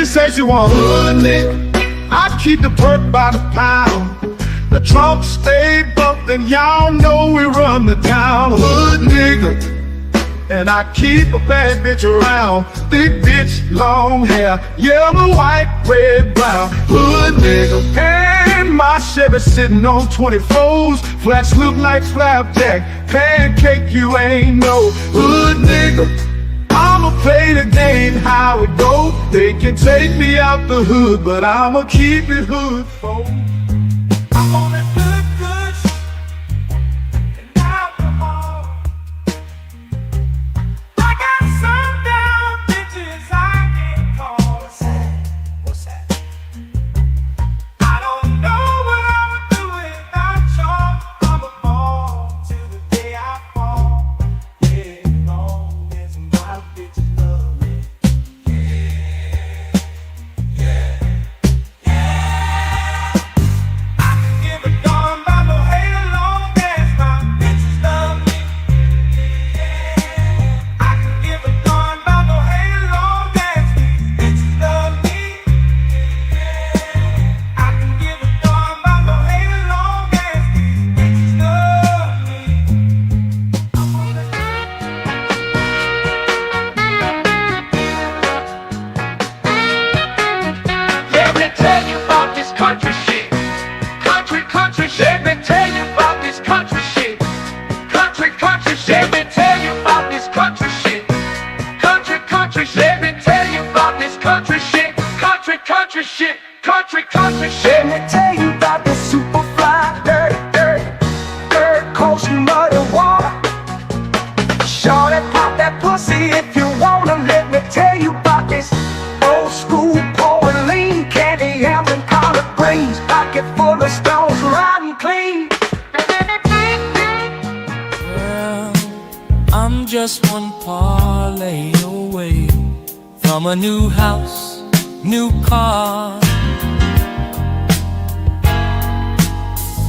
She says she want hood nigga. I keep the perk by the pound. The trunk stay bumped and y'all know we run the town. Hood nigga. And I keep a bad bitch around. Thick bitch, long hair, yellow, white, red, brown. Hood nigga. And my Chevy sitting on 24s. Flats look like flapjack. Pancake, you ain't no hood nigga. I'ma play the game how it go. They can take me out the hood, but I'ma keep it hood, folks. I'm on that good and alcohol. I got some down bitches I can't call. What's that? I don't know what I would do without y'all. I'm a ball till the day I fall. Yeah, long as my bitches love me. Let me tell you about this country shit. Country shit. Let me tell you about this country shit. Country shit. Let me tell you about this country shit. Country shit. Country shit. Let me tell you about this super fly, dirt, coast, mud and water. Shorty, pop that pussy if you wanna. Let me tell you about this old school pouring lean, candy yams and collard greens, pocket full of stones, riding clean. Well, I'm just one parlay away from a new house, new car.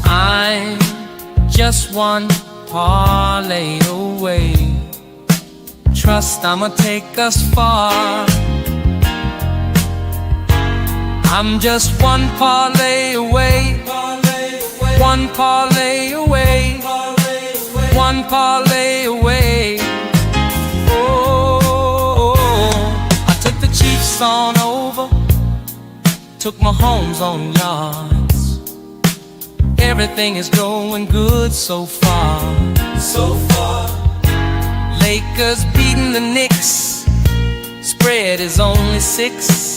I'm just one parlay away. Trust I'ma take us far. I'm just one parlay away, one parlay away, one parlay away. Oh, I took the Chiefs on over, took my homes on yards. Everything is going good so far. Lakers beating the Knicks, spread is only 6.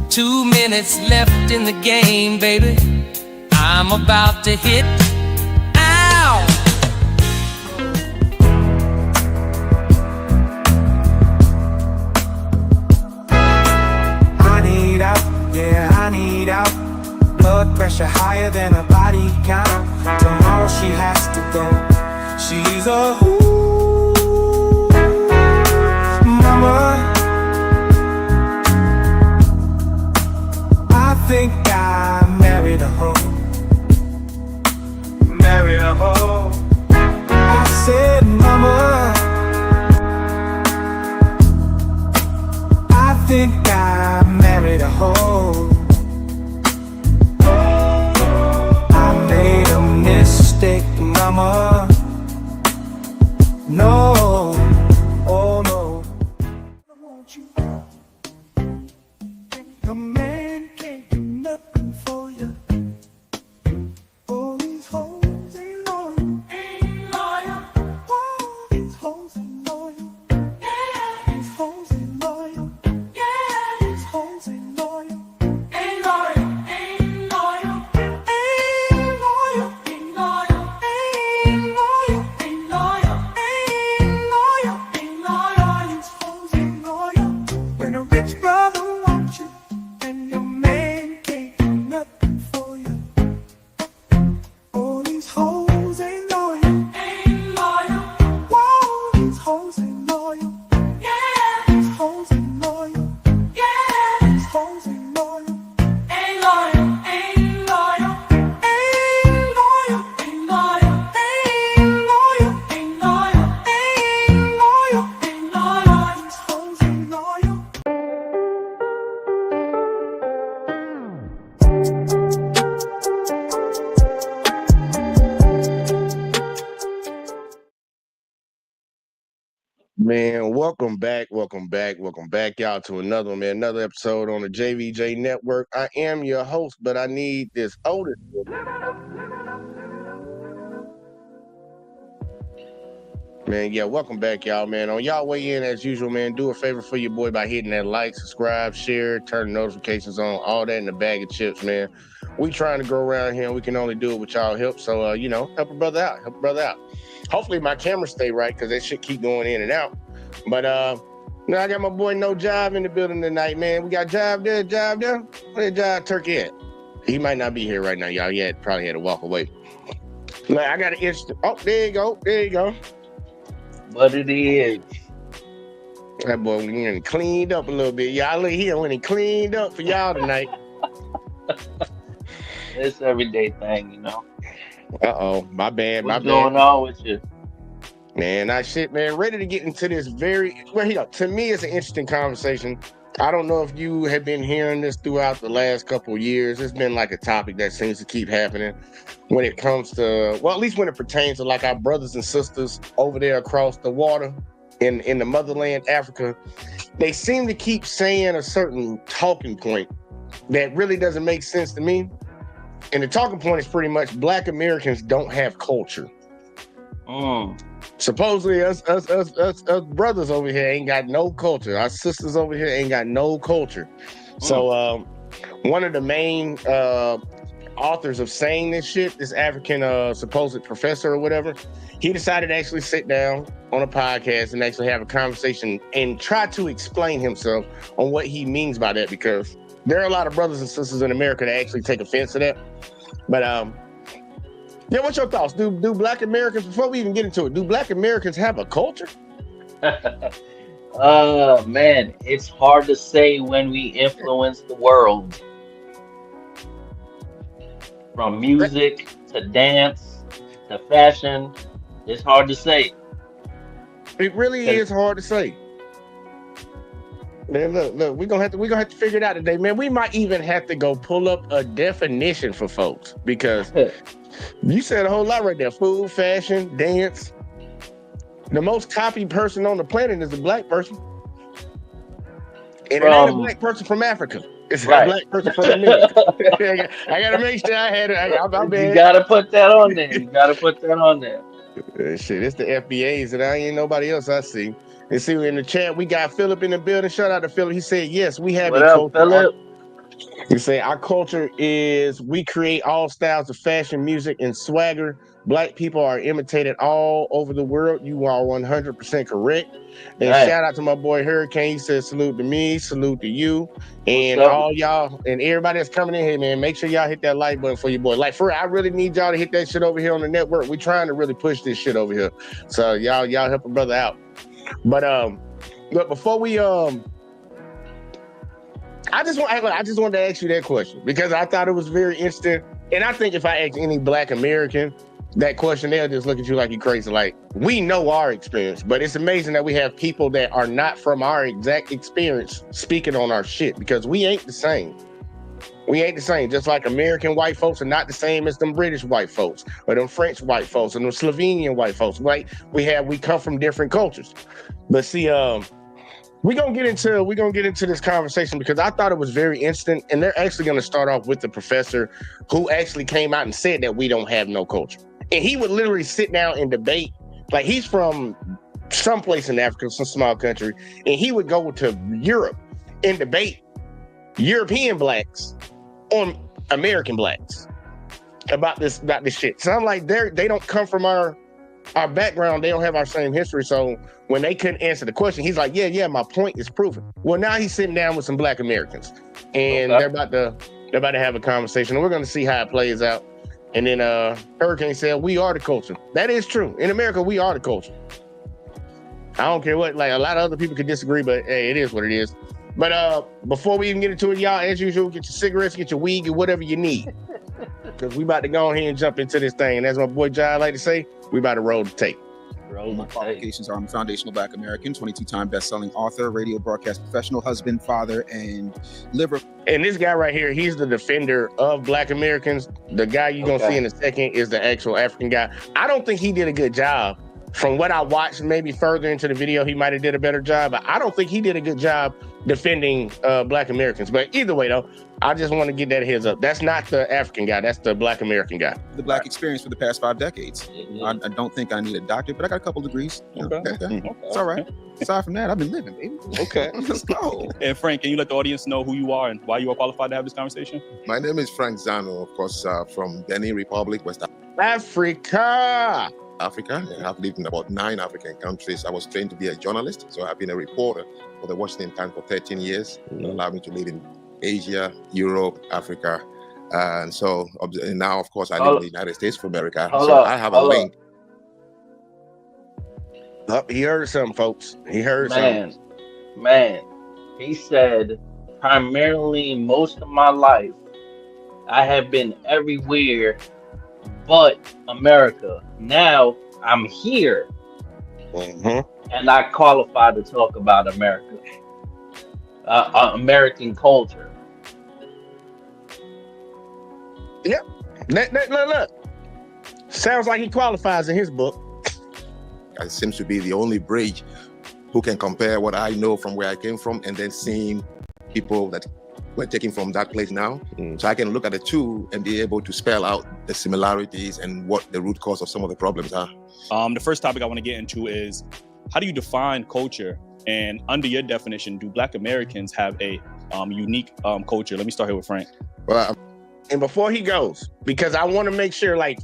2 minutes left in the game, baby. I'm about to hit. Ow! I need out, yeah, I need out. Blood pressure higher than a body count. Tomorrow she has to go. She's a mama. I think I married a hoe. I said, mama, I think I married a hoe. I made a mistake, mama. No, oh no. I want you. A man can't do nothing for you. All these hoes ain't loyal. All these hoes ain't loyal. These hoes ain't loyal. These hoes ain't loyal. Ain't loyal. Ain't loyal. Ain't loyal. Ain't loyal. Ain't loyal. Ain't loyal. Ain't loyal. Ain't loyal. These hoes ain't loyal. When a rich brother wants you and your man can't do nothing for you. All these hoes ain't loyal. Ain't loyal. Whoa, these hoes ain't loyal. Yeah, these hoes ain't loyal. Yeah, these hoes ain't loyal. Ain't loyal. Ain't loyal. Ain't loyal. Ain't loyal. Ain't loyal. Ain't loyal. Ain't loyal. Ain't loyal. These hoes ain't loyal. Man, welcome back, y'all, to another one, man. Another episode on the JVJ Network. I am your host, but I need this Otis. Man, yeah, welcome back, y'all, man. On y'all way in, as usual, man, do a favor for your boy by hitting that like, subscribe, share, turn the notifications on, all that in the bag of chips, man. We trying to go around here, and we can only do it with y'all help. So, help a brother out. Hopefully my camera stay right, because that shit keep going in and out. But, I got my boy No Jive in the building tonight, man. We got Jive there. Where Jive Turkey at? He might not be here right now, y'all. Probably had to walk away. Like, I got an instant. Oh, there you go. But it is. That boy went in and cleaned up a little bit. Y'all look here when he cleaned up for y'all tonight. It's everyday thing, you know. Uh-oh, my bad. What's going on with you? Man, ready to get into this to me, it's an interesting conversation. I don't know if you have been hearing this throughout the last couple of years. It's been like a topic that seems to keep happening when it comes to, well, at least when it pertains to like our brothers and sisters over there across the water in the motherland, Africa. They seem to keep saying a certain talking point that really doesn't make sense to me. And the talking point is pretty much Black Americans don't have culture. Supposedly us brothers over here ain't got no culture. Our sisters over here ain't got no culture. So one of the main authors of saying this shit, this African supposed professor or whatever, he decided to actually sit down on a podcast and actually have a conversation and try to explain himself on what he means by that, because there are a lot of brothers and sisters in America that actually take offense to that. But yeah, what's your thoughts? Do Black Americans, before we even get into it, do Black Americans have a culture? Man, it's hard to say when we influence the world. From music to dance to fashion, it's hard to say. It really is hard to say. Man, look, we're gonna have to figure it out today, man. We might even have to go pull up a definition for folks, because you said a whole lot right there. Food, fashion, dance. The most copied person on the planet is a Black person. And it ain't a Black person from Africa. It's a Black person from America. I gotta make sure I had it. You gotta put that on there. Shit, it's the FBAs, and I ain't nobody else I see. And see, in the chat, we got Philip in the building. Shout out to Philip. He said, yes, we have a culture. Philip? He said, our culture is we create all styles of fashion, music, and swagger. Black people are imitated all over the world. You are 100% correct. And shout out to my boy Hurricane. He says, salute to me, salute to you, and all y'all, and everybody that's coming in here, man. Make sure y'all hit that like button for your boy. Like, for real, I really need y'all to hit that shit over here on the network. We trying to really push this shit over here. So y'all help a brother out. But look, before we I just wanted to ask you that question, because I thought it was very interesting. And I think if I ask any Black American that question, they'll just look at you like you crazy. Like, we know our experience, but it's amazing that we have people that are not from our exact experience speaking on our shit, because we ain't the same. We ain't the same. Just like American white folks are not the same as them British white folks, or them French white folks, and them Slovenian white folks. Right? We come from different cultures. But see, we're gonna get into this conversation, because I thought it was very interesting, and they're actually gonna start off with the professor who actually came out and said that we don't have no culture. And he would literally sit down and debate, like, he's from someplace in Africa, some small country, and he would go to Europe and debate European Blacks on American Blacks about this shit. So I'm like, they don't come from our background. They don't have our same history. So when they couldn't answer the question, he's like, yeah, my point is proven. Well, now he's sitting down with some Black Americans, and they're about to have a conversation, and we're going to see how it plays out. And then Hurricane said, we are the culture. That is true. In America, we are the culture. I don't care what, like, a lot of other people could disagree, but hey, it is what it is. But before we even get into it, y'all, as usual, get your cigarettes, get your weed, get whatever you need, because we about to go ahead and jump into this thing. And as my boy Jai like to say, we about to roll the tape. My qualifications are: I'm a foundational Black American, 22-time best-selling author, radio broadcast professional, husband, father, and liver. And this guy right here, he's the defender of Black Americans. The guy you're going to see in a second is the actual African guy. I don't think he did a good job from what I watched, maybe further into the video, he might have did a better job. But I don't think he did a good job defending Black Americans. But either way, though, I just want to get that heads up. That's not the African guy. That's the Black American guy. The Black experience for the past 5 decades. I don't think I need a doctorate, but I got a couple degrees. Okay. It's all right. Aside from that, I've been living, baby. Okay. Let's go. And Frank, can you let the audience know who you are and why you are qualified to have this conversation? My name is Frank Zano, of course, from Benin Republic, West Africa. Africa. I have lived in about 9 African countries. I was trained to be a journalist, so I've been a reporter for the Washington Times for 13 years. It allowed me to live in Asia, Europe, Africa, and so and now, of course, I live in the United States of America. So I have a link. Oh, he heard something, folks. He heard something. Man, he said, primarily most of my life, I have been everywhere but America. Now I'm here, and I qualify to talk about America, American culture. Yep. Look. Sounds like he qualifies in his book. It seems to be the only bridge who can compare what I know from where I came from and then seeing people that we're taking from that place now. So I can look at the two and be able to spell out the similarities and what the root cause of some of the problems are. The first topic I want to get into is, how do you define culture? And under your definition, do Black Americans have a unique culture? Let me start here with Frank. Well, and before he goes, because I want to make sure, like,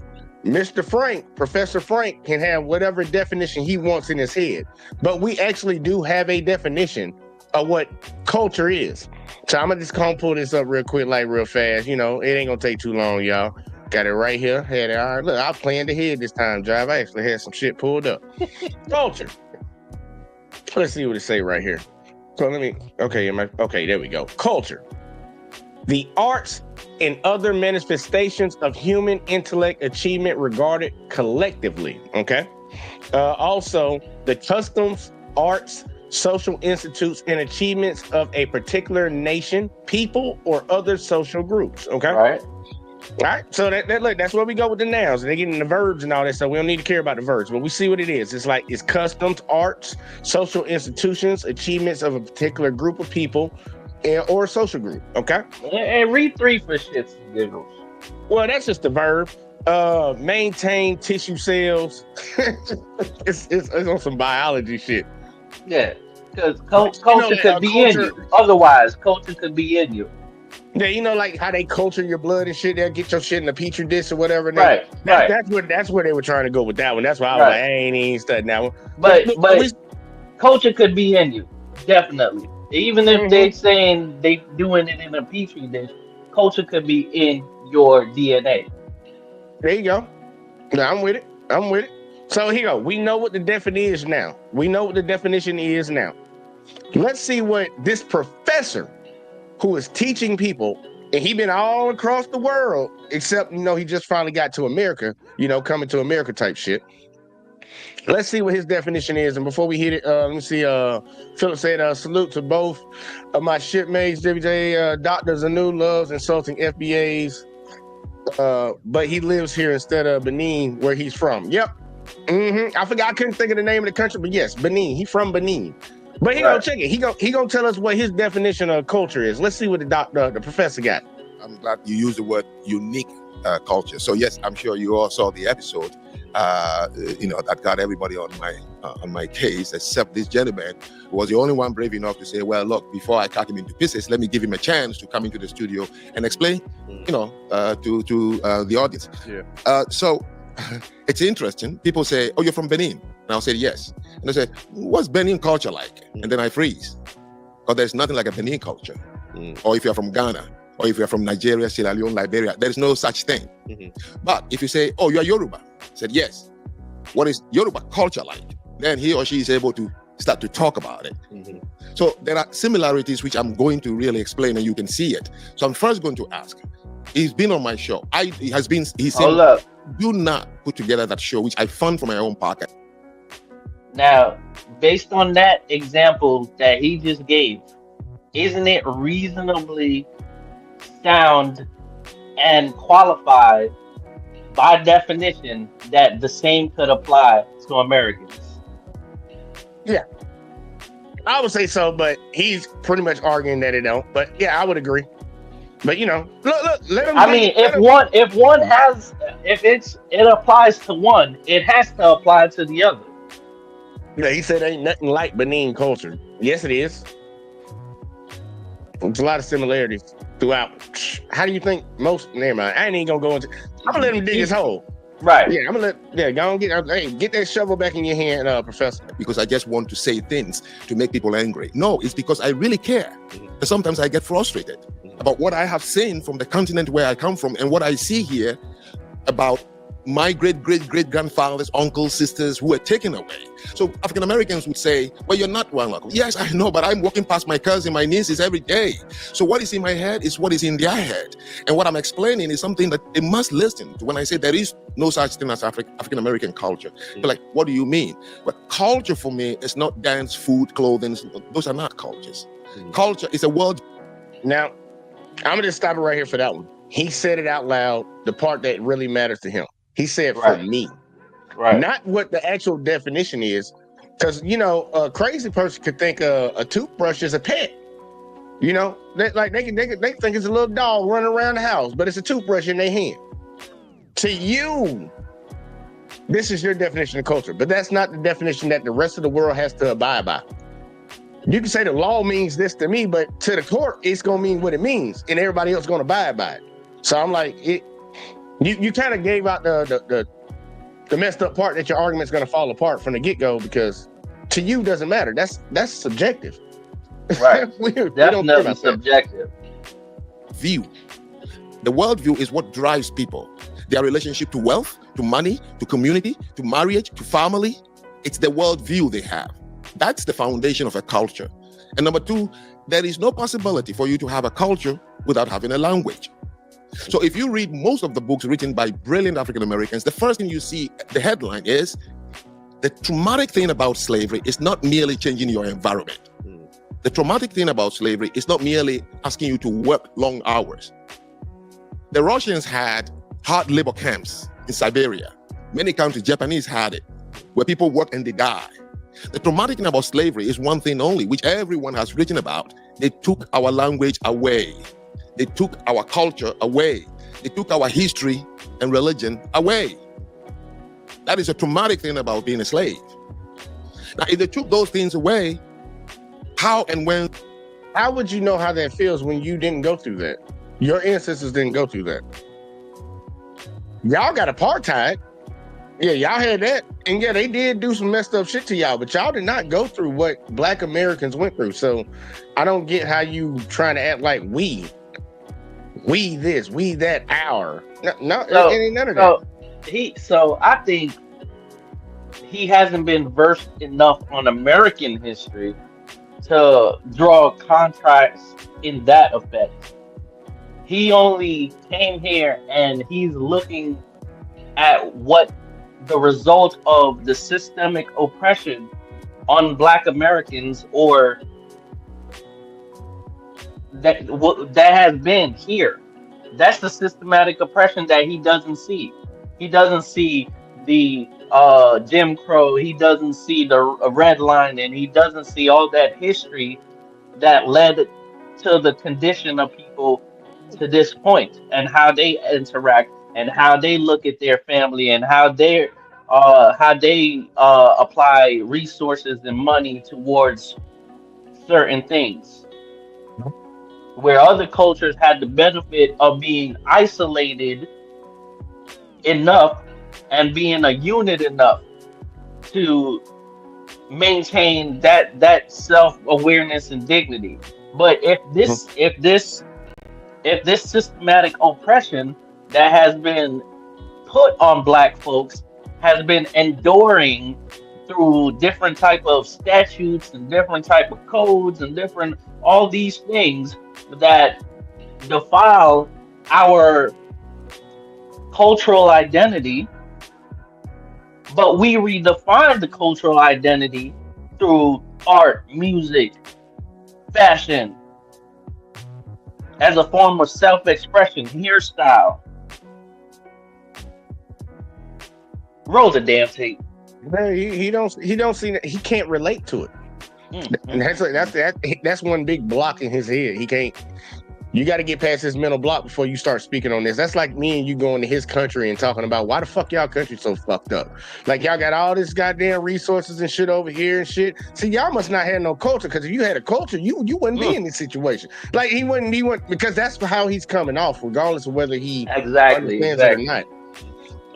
Mr. Frank, Professor Frank, can have whatever definition he wants in his head. But we actually do have a definition of what culture is. So I'm gonna pull this up real quick, like real fast. You know, it ain't gonna take too long, y'all. Got it right here. Had it. All right, look, I planned ahead this time, Drive. I actually had some shit pulled up. Culture. Let's see what it say right here. So okay, there we go. Culture. The arts and other manifestations of human intellect achievement regarded collectively, okay? Also, the customs, arts, social institutes, and achievements of a particular nation, people, or other social groups, okay? All right, so that's where we go with the nouns. They get into the verbs and all that, so we don't need to care about the verbs, but we see what it is. It's customs, arts, social institutions, achievements of a particular group of people, or a social group, okay? And read 3 for shits and giggles. Well, that's just the verb. Maintain tissue cells. it's on some biology shit. Yeah, because culture could be in you. Otherwise, culture could be in you. Yeah, you know, like how they culture your blood and shit. They'll get your shit in a petri dish or whatever. Right. That's where they were trying to go with that one. That's why I was like, I ain't even studying that one. But culture could be in you, definitely. Even if they saying they doing it in a petri dish, culture could be in your DNA. There you go. No, I'm with it. So here you go. We know what the definition is now. Let's see what this professor who is teaching people, and he been all across the world, except, you know, he just finally got to America, you know, coming to America type shit. Let's see what his definition is. And before we hit it, let me see. Philip said, salute to both of my shipmates. WJ, Dr. Zanu loves insulting FBAs, but he lives here instead of Benin, where he's from. Yep. I forgot, I couldn't think of the name of the country, but yes, Benin. He's from Benin. But he gonna check it. He gonna tell us what his definition of culture is. Let's see what the professor got. I'm glad you used the word unique culture. So yes, I'm sure you all saw the episode. That got everybody on my case, except this gentleman who was the only one brave enough to say, well, look, before I cut him into pieces, let me give him a chance to come into the studio and explain, to the audience. Yeah. So it's interesting. People say, oh, you're from Benin. And I'll say, yes. And they say, what's Benin culture like? And then I freeze. Because there's nothing like a Benin culture. Or if you're from Ghana, or if you're from Nigeria, Sierra Leone, Liberia, there's no such thing. But if you say, oh, you're Yoruba, I said, yes. What is Yoruba culture like? Then he or she is able to start to talk about it. So there are similarities which I'm going to really explain, and you can see it. So I'm first going to ask. He's been on my show. He said, do not put together that show, which I fund from my own pocket. Now, based on that example that he just gave, isn't it reasonably sound and qualified by definition, that the same could apply to Americans. I would say so, but he's pretty much arguing that it don't. But yeah, I would agree. But you know, look, let him. I mean, if it applies to one, it has to apply to the other. Yeah, he said ain't nothing like Benin culture. Yes, it is. There's a lot of similarities throughout. How do you think most? Never mind. I ain't even gonna go into. I'm gonna let him dig his hole. Right. Yeah, I'm gonna go and get that shovel back in your hand, Professor. Because I just want to say things to make people angry. No, it's because I really care. And sometimes I get frustrated about what I have seen from the continent where I come from and what I see here about my great-great-great-grandfathers, uncles, sisters who were taken away. So African Americans would say, well, you're not one uncle. Yes, I know, but I'm walking past my cousin, my nieces every day. So what is in my head is what is in their head. And what I'm explaining is something that they must listen to when I say there is no such thing as African American culture. They're like, what do you mean? But culture for me is not dance, food, clothing. Those are not cultures. Culture is a world. Now, I'm gonna just stop it right here for that one. He said it out loud, the part that really matters to him. He said for me, not what the actual definition is. Because, you know, a crazy person could think a toothbrush is a pet. You know, they think it's a little dog running around the house, but it's a toothbrush in their hand. To you, this is your definition of culture, but that's not the definition that the rest of the world has to abide by. You can say the law means this to me, but to the court, it's going to mean what it means, and everybody else is going to abide by it. So I'm like, you kind of gave out the messed up part that your argument's going to fall apart from the get-go, because to you doesn't matter. That's subjective. Right. we Definitely subjective. View. The worldview is what drives people. Their relationship to wealth, to money, to community, to marriage, to family. It's the worldview they have. That's the foundation of a culture. And number two, there is no possibility for you to have a culture without having a language. So if you read most of the books written by brilliant African Americans, the first thing you see, the headline is, the traumatic thing about slavery is not merely changing your environment. The traumatic thing about slavery is not merely asking you to work long hours. The Russians had hard labor camps in Siberia. Many countries, Japanese had it, where people work and they die. The traumatic thing about slavery is one thing only, which everyone has written about. They took our language away. They took our culture away. They took our history and religion away. That is a traumatic thing about being a slave. Now, if they took those things away, how and when? How would you know how that feels when you didn't go through that? Your ancestors didn't go through that. Y'all got apartheid. Yeah, y'all had that. And yeah, they did do some messed up shit to y'all, but y'all did not go through what Black Americans went through. So I don't get how you trying to act like we this, we that, our. No, it ain't none of that. So I think he hasn't been versed enough on American history to draw contracts in that effect. He only came here and he's looking at what the result of the systemic oppression on Black Americans, or that has been here. That's the systematic oppression that he doesn't see. He doesn't see the Jim Crow. He doesn't see the red line, and he doesn't see all that history that led to the condition of people to this point, and how they interact, and how they look at their family, and how they apply resources and money towards certain things. Where other cultures had the benefit of being isolated enough and being a unit enough to maintain that self-awareness and dignity. But if this systematic oppression that has been put on Black folks has been enduring through different type of statutes and different type of codes and different all these things that defile our cultural identity, but we redefine the cultural identity through art, music, fashion, as a form of self-expression, hairstyle. Roll the damn tape. Man, he don't see that. He can't relate to it. And that's one big block in his head. He can't. You got to get past his mental block before you start speaking on this. That's like me and you going to his country and talking about why the fuck y'all country so fucked up. Like y'all got all this goddamn resources and shit over here and shit. See, y'all must not have no culture, because if you had a culture, you wouldn't be in this situation. Like he wouldn't because that's how he's coming off, regardless of whether he understands it or not.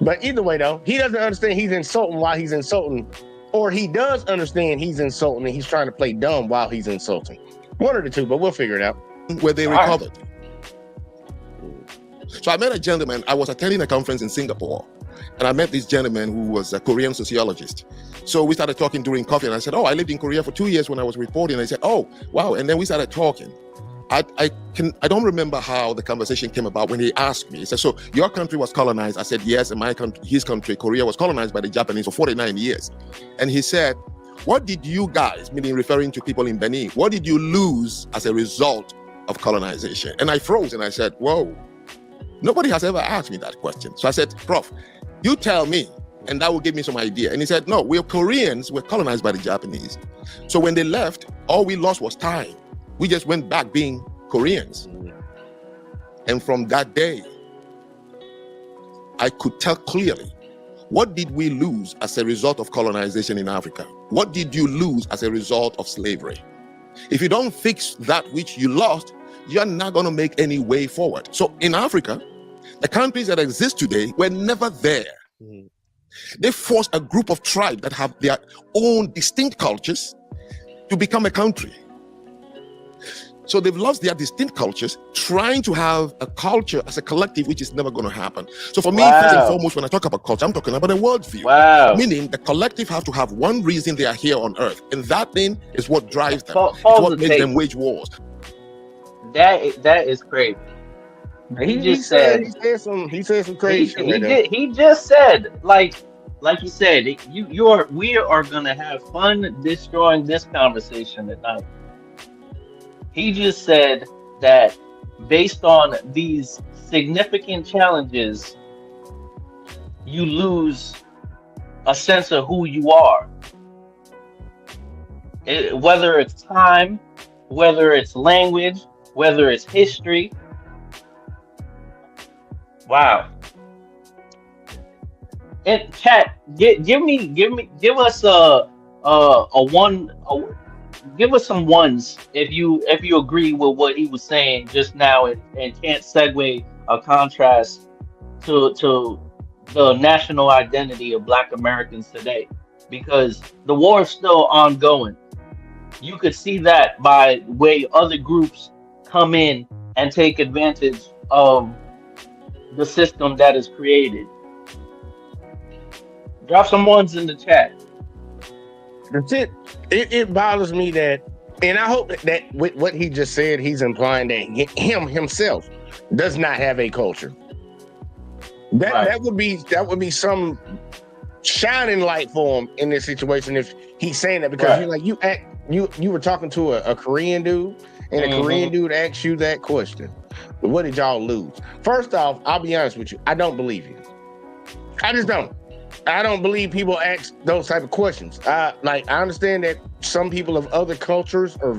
But either way, though, he doesn't understand he's insulting while he's insulting, or he does understand he's insulting and he's trying to play dumb while he's insulting. One or the two, but we'll figure it out. Where they recovered. So I met a gentleman. I was attending a conference in Singapore, and I met this gentleman who was a Korean sociologist. So we started talking during coffee, and I said, "Oh, I lived in Korea for 2 years when I was reporting." And I said, "Oh, wow!" And then we started talking. I don't remember how the conversation came about when he asked me. He said, "So your country was colonized?" I said, "Yes." And his country, Korea, was colonized by the Japanese for 49 years. And he said, "What did you guys," meaning referring to people in Benin, "what did you lose as a result of colonization?" And I froze and I said, "Whoa, nobody has ever asked me that question." So I said, "Prof, you tell me, and that will give me some idea." And he said, "No, we're Koreans, we're colonized by the Japanese. So when they left, all we lost was time. We just went back being Koreans." And from that day, I could tell clearly, what did we lose as a result of colonization in Africa? What did you lose as a result of slavery? If you don't fix that which you lost, you're not going to make any way forward. So in Africa, the countries that exist today were never there. They forced a group of tribes that have their own distinct cultures to become a country. So they've lost their distinct cultures, trying to have a culture as a collective, which is never going to happen. So for me, first and foremost, when I talk about culture, I'm talking about a worldview. Meaning the collective have to have one reason they are here on earth. And that thing is what drives them. It's what makes them wage wars. That is crazy. He said some crazy shit. He just said, like you said, we are gonna have fun destroying this conversation tonight. He just said that based on these significant challenges, you lose a sense of who you are. Whether it's time, whether it's language, whether it's history. Wow. And chat, give us give us some ones if you agree with what he was saying just now and can't segue a contrast to the national identity of Black Americans today, because the war is still ongoing. You could see that by way other groups come in and take advantage of the system that is created. Drop some ones in the chat. That's it. It bothers me that, and I hope that with what he just said, he's implying that himself does not have a culture. That would be some shining light for him in this situation if he's saying that, because you were talking to a Korean dude, and a Korean dude asked you that question. What did y'all lose? First off, I'll be honest with you. I don't believe you. I just don't. I don't believe people ask those type of questions. I understand that some people of other cultures or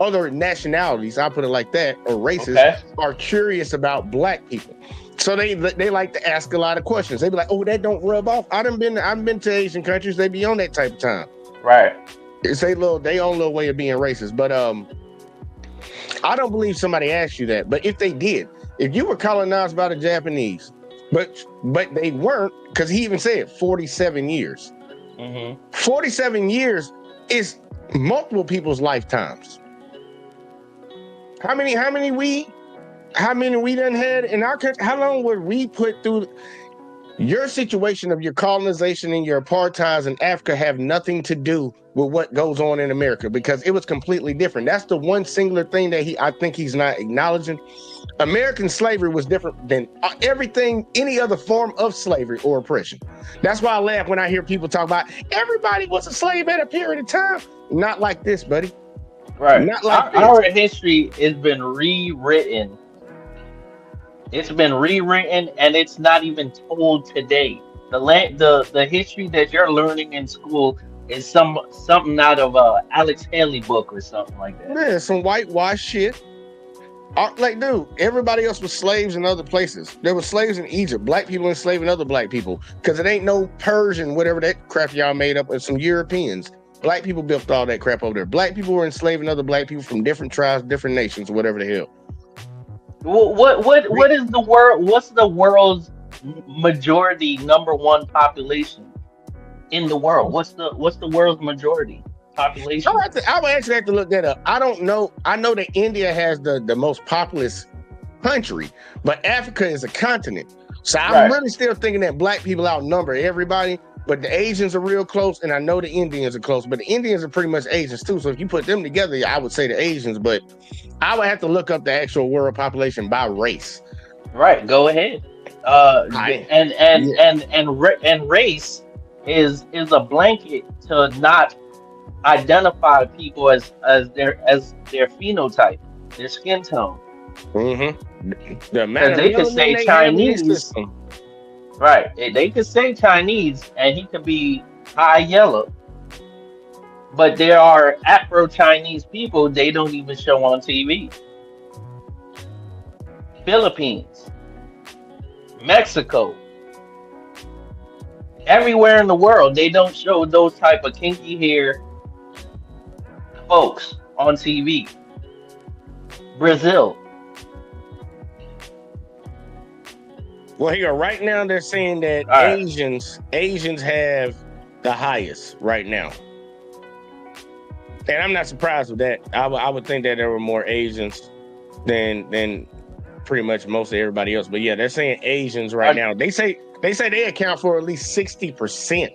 other nationalities, I'll put it like that, or races, are curious about Black people. So they like to ask a lot of questions. They be like, "Oh, that don't rub off." I've been to Asian countries. They be on that type of time. Right. It's they own little way of being racist. But I don't believe somebody asked you that. But if they did, if you were colonized by the Japanese, but they weren't, because he even said 47 years. 47 years is multiple people's lifetimes. How many we done had in our country? How long would we put through? Your situation of your colonization and your apartheid in Africa have nothing to do with what goes on in America, because it was completely different. That's the one singular thing that I think he's not acknowledging. American slavery was different than any other form of slavery or oppression. That's why I laugh when I hear people talk about everybody was a slave at a period of time. Not like this, buddy. Right. Not like this. Our history has been rewritten. It's been rewritten, and it's not even told today. The history that you're learning in school is something out of a Alex Haley book or something like that. Man, some whitewash shit. Like, dude, everybody else was slaves in other places. There were slaves in Egypt. Black people enslaving other black people. Because it ain't no Persian, whatever that crap y'all made up, and some Europeans. Black people built all that crap over there. Black people were enslaving other black people from different tribes, different nations, whatever the hell. What is the world? What's the world's majority number one population in the world? What's the world's majority population? I would actually have to look that up. I don't know. I know that India has the most populous country, but Africa is a continent. So I'm really still thinking that black people outnumber everybody, but the Asians are real close, and I know the Indians are close, but the Indians are pretty much Asians too. So if you put them together, I would say the Asians, but I would have to look up the actual world population by race. Right, go ahead. And race is a blanket to not identify people as their phenotype, their skin tone. Mm-hmm. They could say Chinese. Right. They could say Chinese and he could be high yellow. But there are Afro-Chinese people they don't even show on TV. Philippines, Mexico, everywhere in the world, they don't show those type of kinky hair folks on TV. Brazil. Well, here right now they're saying that Asians have the highest right now, and I'm not surprised with that. I would think that there were more Asians than pretty much most of everybody else. But yeah, they're saying Asians right now. They say they account for at least 60%.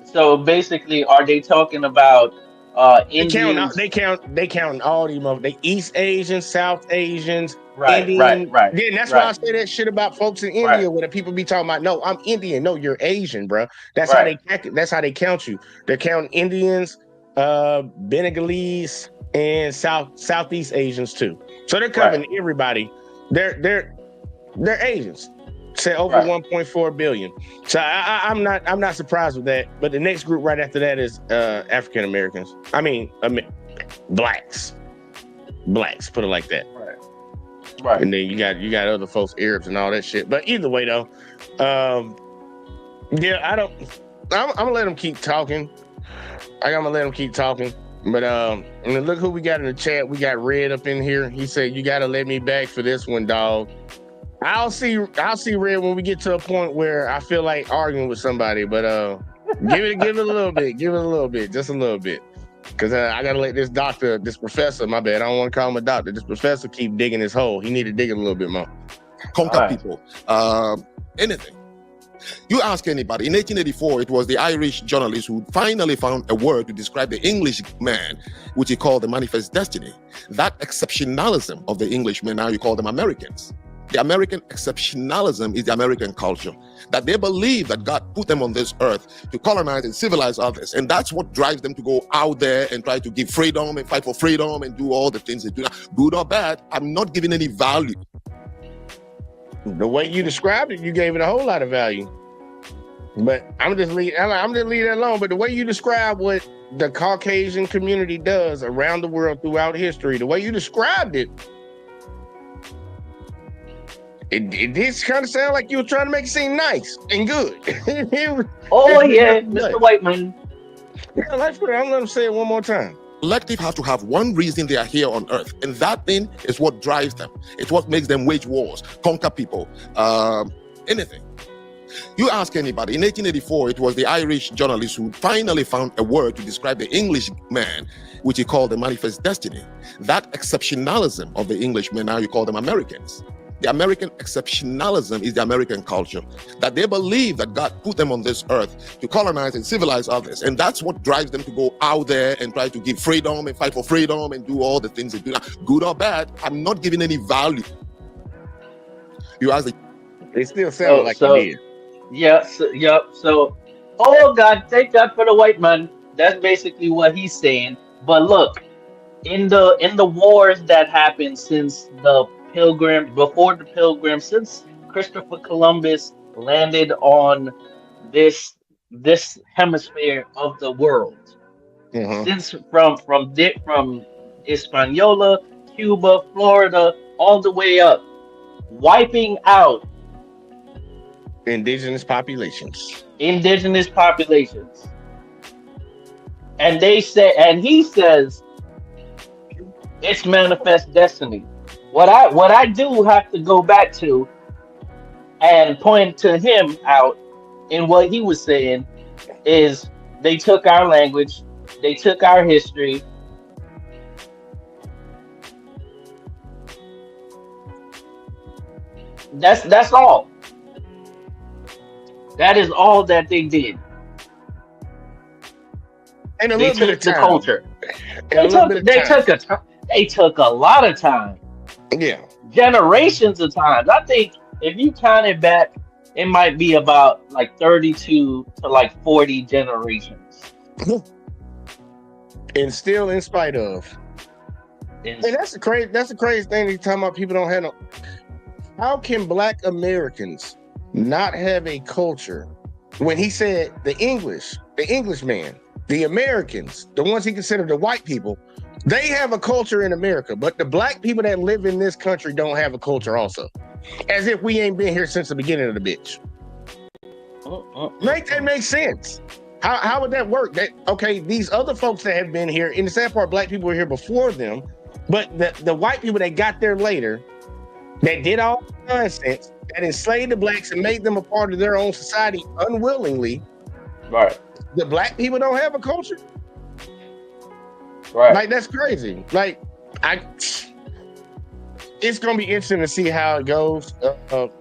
So basically, are they talking about Indians? They count all these motherfuckers. They East Asians, South Asians. Right. Yeah, and that's why I say that shit about folks in India, where the people be talking about, no, I'm Indian. No, you're Asian, bro. That's how they count you. They're counting Indians, Bengalese, and Southeast Asians too. So they're covering everybody. They're Asians. Say over 1.4 billion. So I'm not surprised with that. But the next group right after that is African Americans. I mean, blacks. Put it like that. Right. And then you got other folks, Arabs and all that shit. But either way though, I'm gonna let them keep talking. I'm gonna let them keep talking. But and look who we got in the chat. We got Red up in here. He said, "You gotta let me back for this one, dog." I'll see Red when we get to a point where I feel like arguing with somebody. But give it a little bit. Give it a little bit, just a little bit. Because I got to let this professor, my bad, I don't want to call him a doctor. This professor keep digging his hole. He need to dig it a little bit more. Conquer people. Anything. You ask anybody. In 1884, it was the Irish journalist who finally found a word to describe the English man, which he called the manifest destiny. That exceptionalism of the Englishmen, now you call them Americans. The American exceptionalism is the American culture, that they believe that God put them on this earth to colonize and civilize others. And that's what drives them to go out there and try to give freedom and fight for freedom and do all the things they do. Now, good or bad, I'm not giving any value. The way you described it, you gave it a whole lot of value. But I'm just leaving that alone. But the way you describe what the Caucasian community does around the world throughout history, the way you described it, it did kind of sound like you were trying to make it seem nice and good. Mr. Whiteman. Yeah, let's put it. I'm gonna say it one more time. Collective has to have one reason they are here on earth, and that thing is what drives them. It's what makes them wage wars, conquer people, anything. You ask anybody. In 1884, it was the Irish journalist who finally found a word to describe the English man, which he called the manifest destiny. That exceptionalism of the Englishmen, now you call them Americans. The American exceptionalism is the American culture, that they believe that God put them on this earth to colonize and civilize others. And that's what drives them to go out there and try to give freedom and fight for freedom and do all the things they do. Now, good or bad, I'm not giving any value. You ask they still sound like you did. So, oh God, thank God for the white man. That's basically what he's saying. But look, in the wars that happened since before the Pilgrim, since Christopher Columbus landed on this hemisphere of the world. Mhm. Since from Hispaniola, Cuba, Florida, all the way up, wiping out Indigenous populations. indigenous populations. And he says it's manifest destiny. What I do have to go back to and point to him out in what he was saying is they took our language, they took our history. That's all. That is all that they did. And a They little bit took of the time. culture. And a little bit of time. They took a lot of time. Yeah. Generations of times. I think if you count it back, it might be about like 32 to like 40 generations. And still in spite of. And And that's the crazy thing you're talking about people don't have no. How can Black Americans not have a culture when he said the Englishman, the Americans, the ones he considered the white people, they have a culture in America, but the Black people that live in this country don't have a culture also. As if we ain't been here since the beginning of the bitch. Make that make sense. How would that work? That okay, these other folks that have been here, in the sad part, Black people were here before them, but the white people that got there later, that did all the nonsense, that enslaved the Blacks and made them a part of their own society unwillingly. right, The Black people don't have a culture. right. Like that's crazy. Like it's gonna be interesting to see how it goes.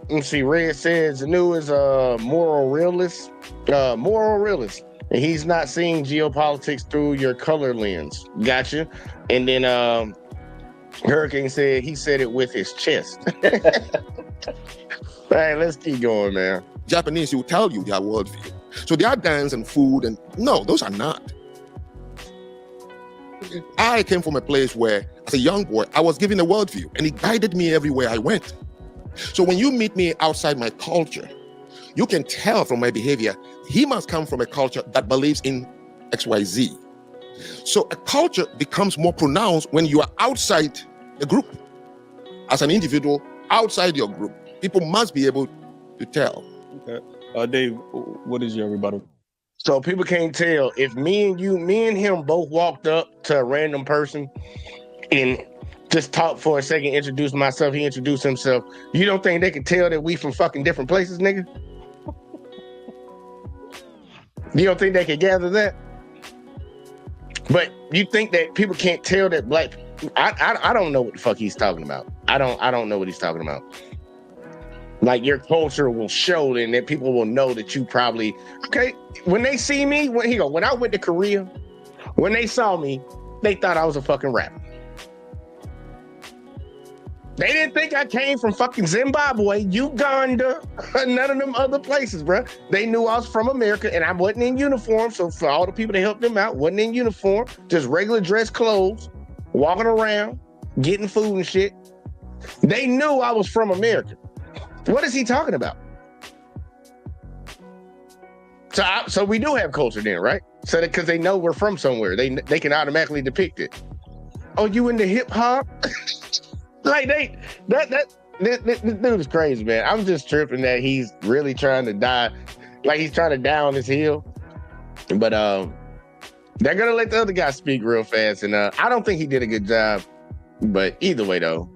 Let's see. Red says the new is moral realist, and he's not seeing geopolitics through your color lens. Gotcha. And then Hurricane said he said it with his chest. Hey, let's keep going, man. Japanese will tell you their worldview. So their dance and food and no, those are not. I came from a place where, as a young boy, I was given a worldview and it guided me everywhere I went. So when you meet me outside my culture, you can tell from my behavior, he must come from a culture that believes in XYZ. So a culture becomes more pronounced when you are outside the group. As an individual, outside your group, people must be able to tell. Okay. Dave, what is your rebuttal? So people can't tell if me and him both walked up to a random person and just talked for a second, introduced myself, he introduced himself. You don't think they can tell that we from fucking different places, nigga? You don't think they can gather that? But you think that people can't tell that Black? I don't know what the fuck he's talking about. I don't know what he's talking about. Like your culture will show, and that people will know that you probably okay. When they see me, when I went to Korea, when they saw me, they thought I was a fucking rapper. They didn't think I came from fucking Zimbabwe, Uganda, none of them other places, bro. They knew I was from America, and I wasn't in uniform. So for all the people that helped them out, wasn't in uniform, just regular dress clothes, walking around, getting food and shit. They knew I was from America. What is he talking about? So we do have culture then, right? So because they know we're from somewhere, they can automatically depict it. Oh, you into hip hop? Like this dude is crazy, man. I'm just tripping that he's really trying to die, like he's trying to die on his hill. But they're gonna let the other guy speak real fast, and I don't think he did a good job. But either way, though,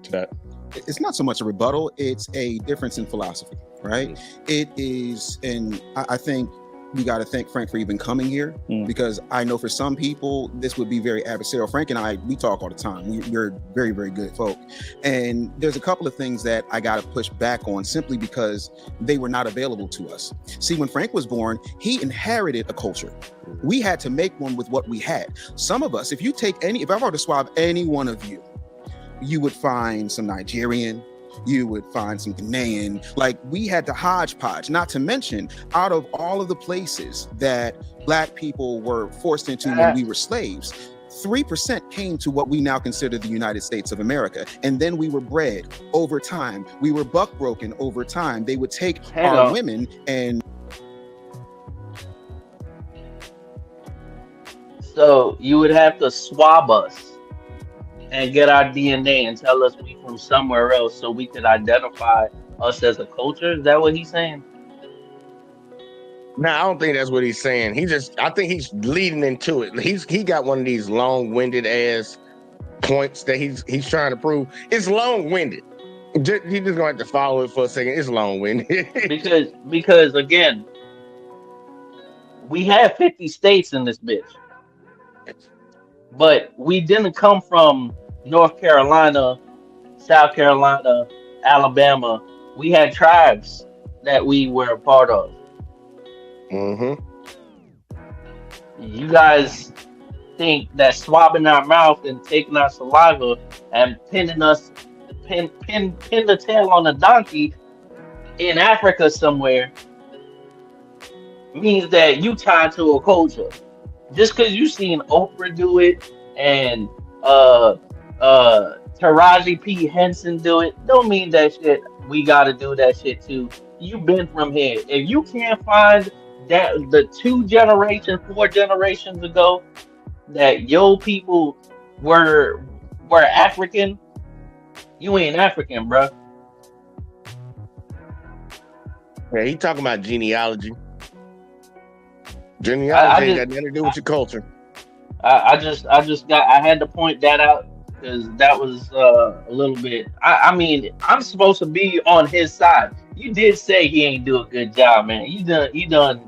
it's not so much a rebuttal, it's a difference in philosophy, right? It is, and I think we got to thank Frank for even coming here, because I know for some people this would be very adversarial. Frank and I, we talk all the time. We're very, very good folk. And there's a couple of things that I got to push back on simply because they were not available to us. See, when Frank was born, he inherited a culture. We had to make one with what we had. Some of us, if I were to swab any one of you, you would find some Nigerian, you would find some Ghanaian. Like, we had to hodgepodge, not to mention out of all of the places that Black people were forced into when we were slaves, 3% came to what we now consider the United States of America. And then we were bred over time. We were buck broken over time. They would take our women and So you would have to swab us and get our DNA and tell us we from somewhere else so we could identify us as a culture. Is that what he's saying? No, I don't think that's what he's saying. I think he's leading into it. He got one of these long-winded ass points that he's trying to prove. It's long-winded. You just gonna have to follow it for a second. It's long-winded. Because again, we have 50 states in this bitch. But we didn't come from North Carolina, South Carolina, Alabama. We had tribes that we were a part of. Mm-hmm. You guys think that swabbing our mouth and taking our saliva and pin the tail on a donkey in Africa somewhere means that you tied to a culture. Just because you seen Oprah do it and Taraji P. Henson do it, don't mean that shit we gotta do that shit too. You've been from here. If you can't find that the 4 generations ago that your people were African, you ain't African, bro. Yeah, he talking about genealogy. Genealogy ain't got nothing to do with your culture. I had to point that out because that was a little bit. I mean, I'm supposed to be on his side. You did say he ain't do a good job, man. You done.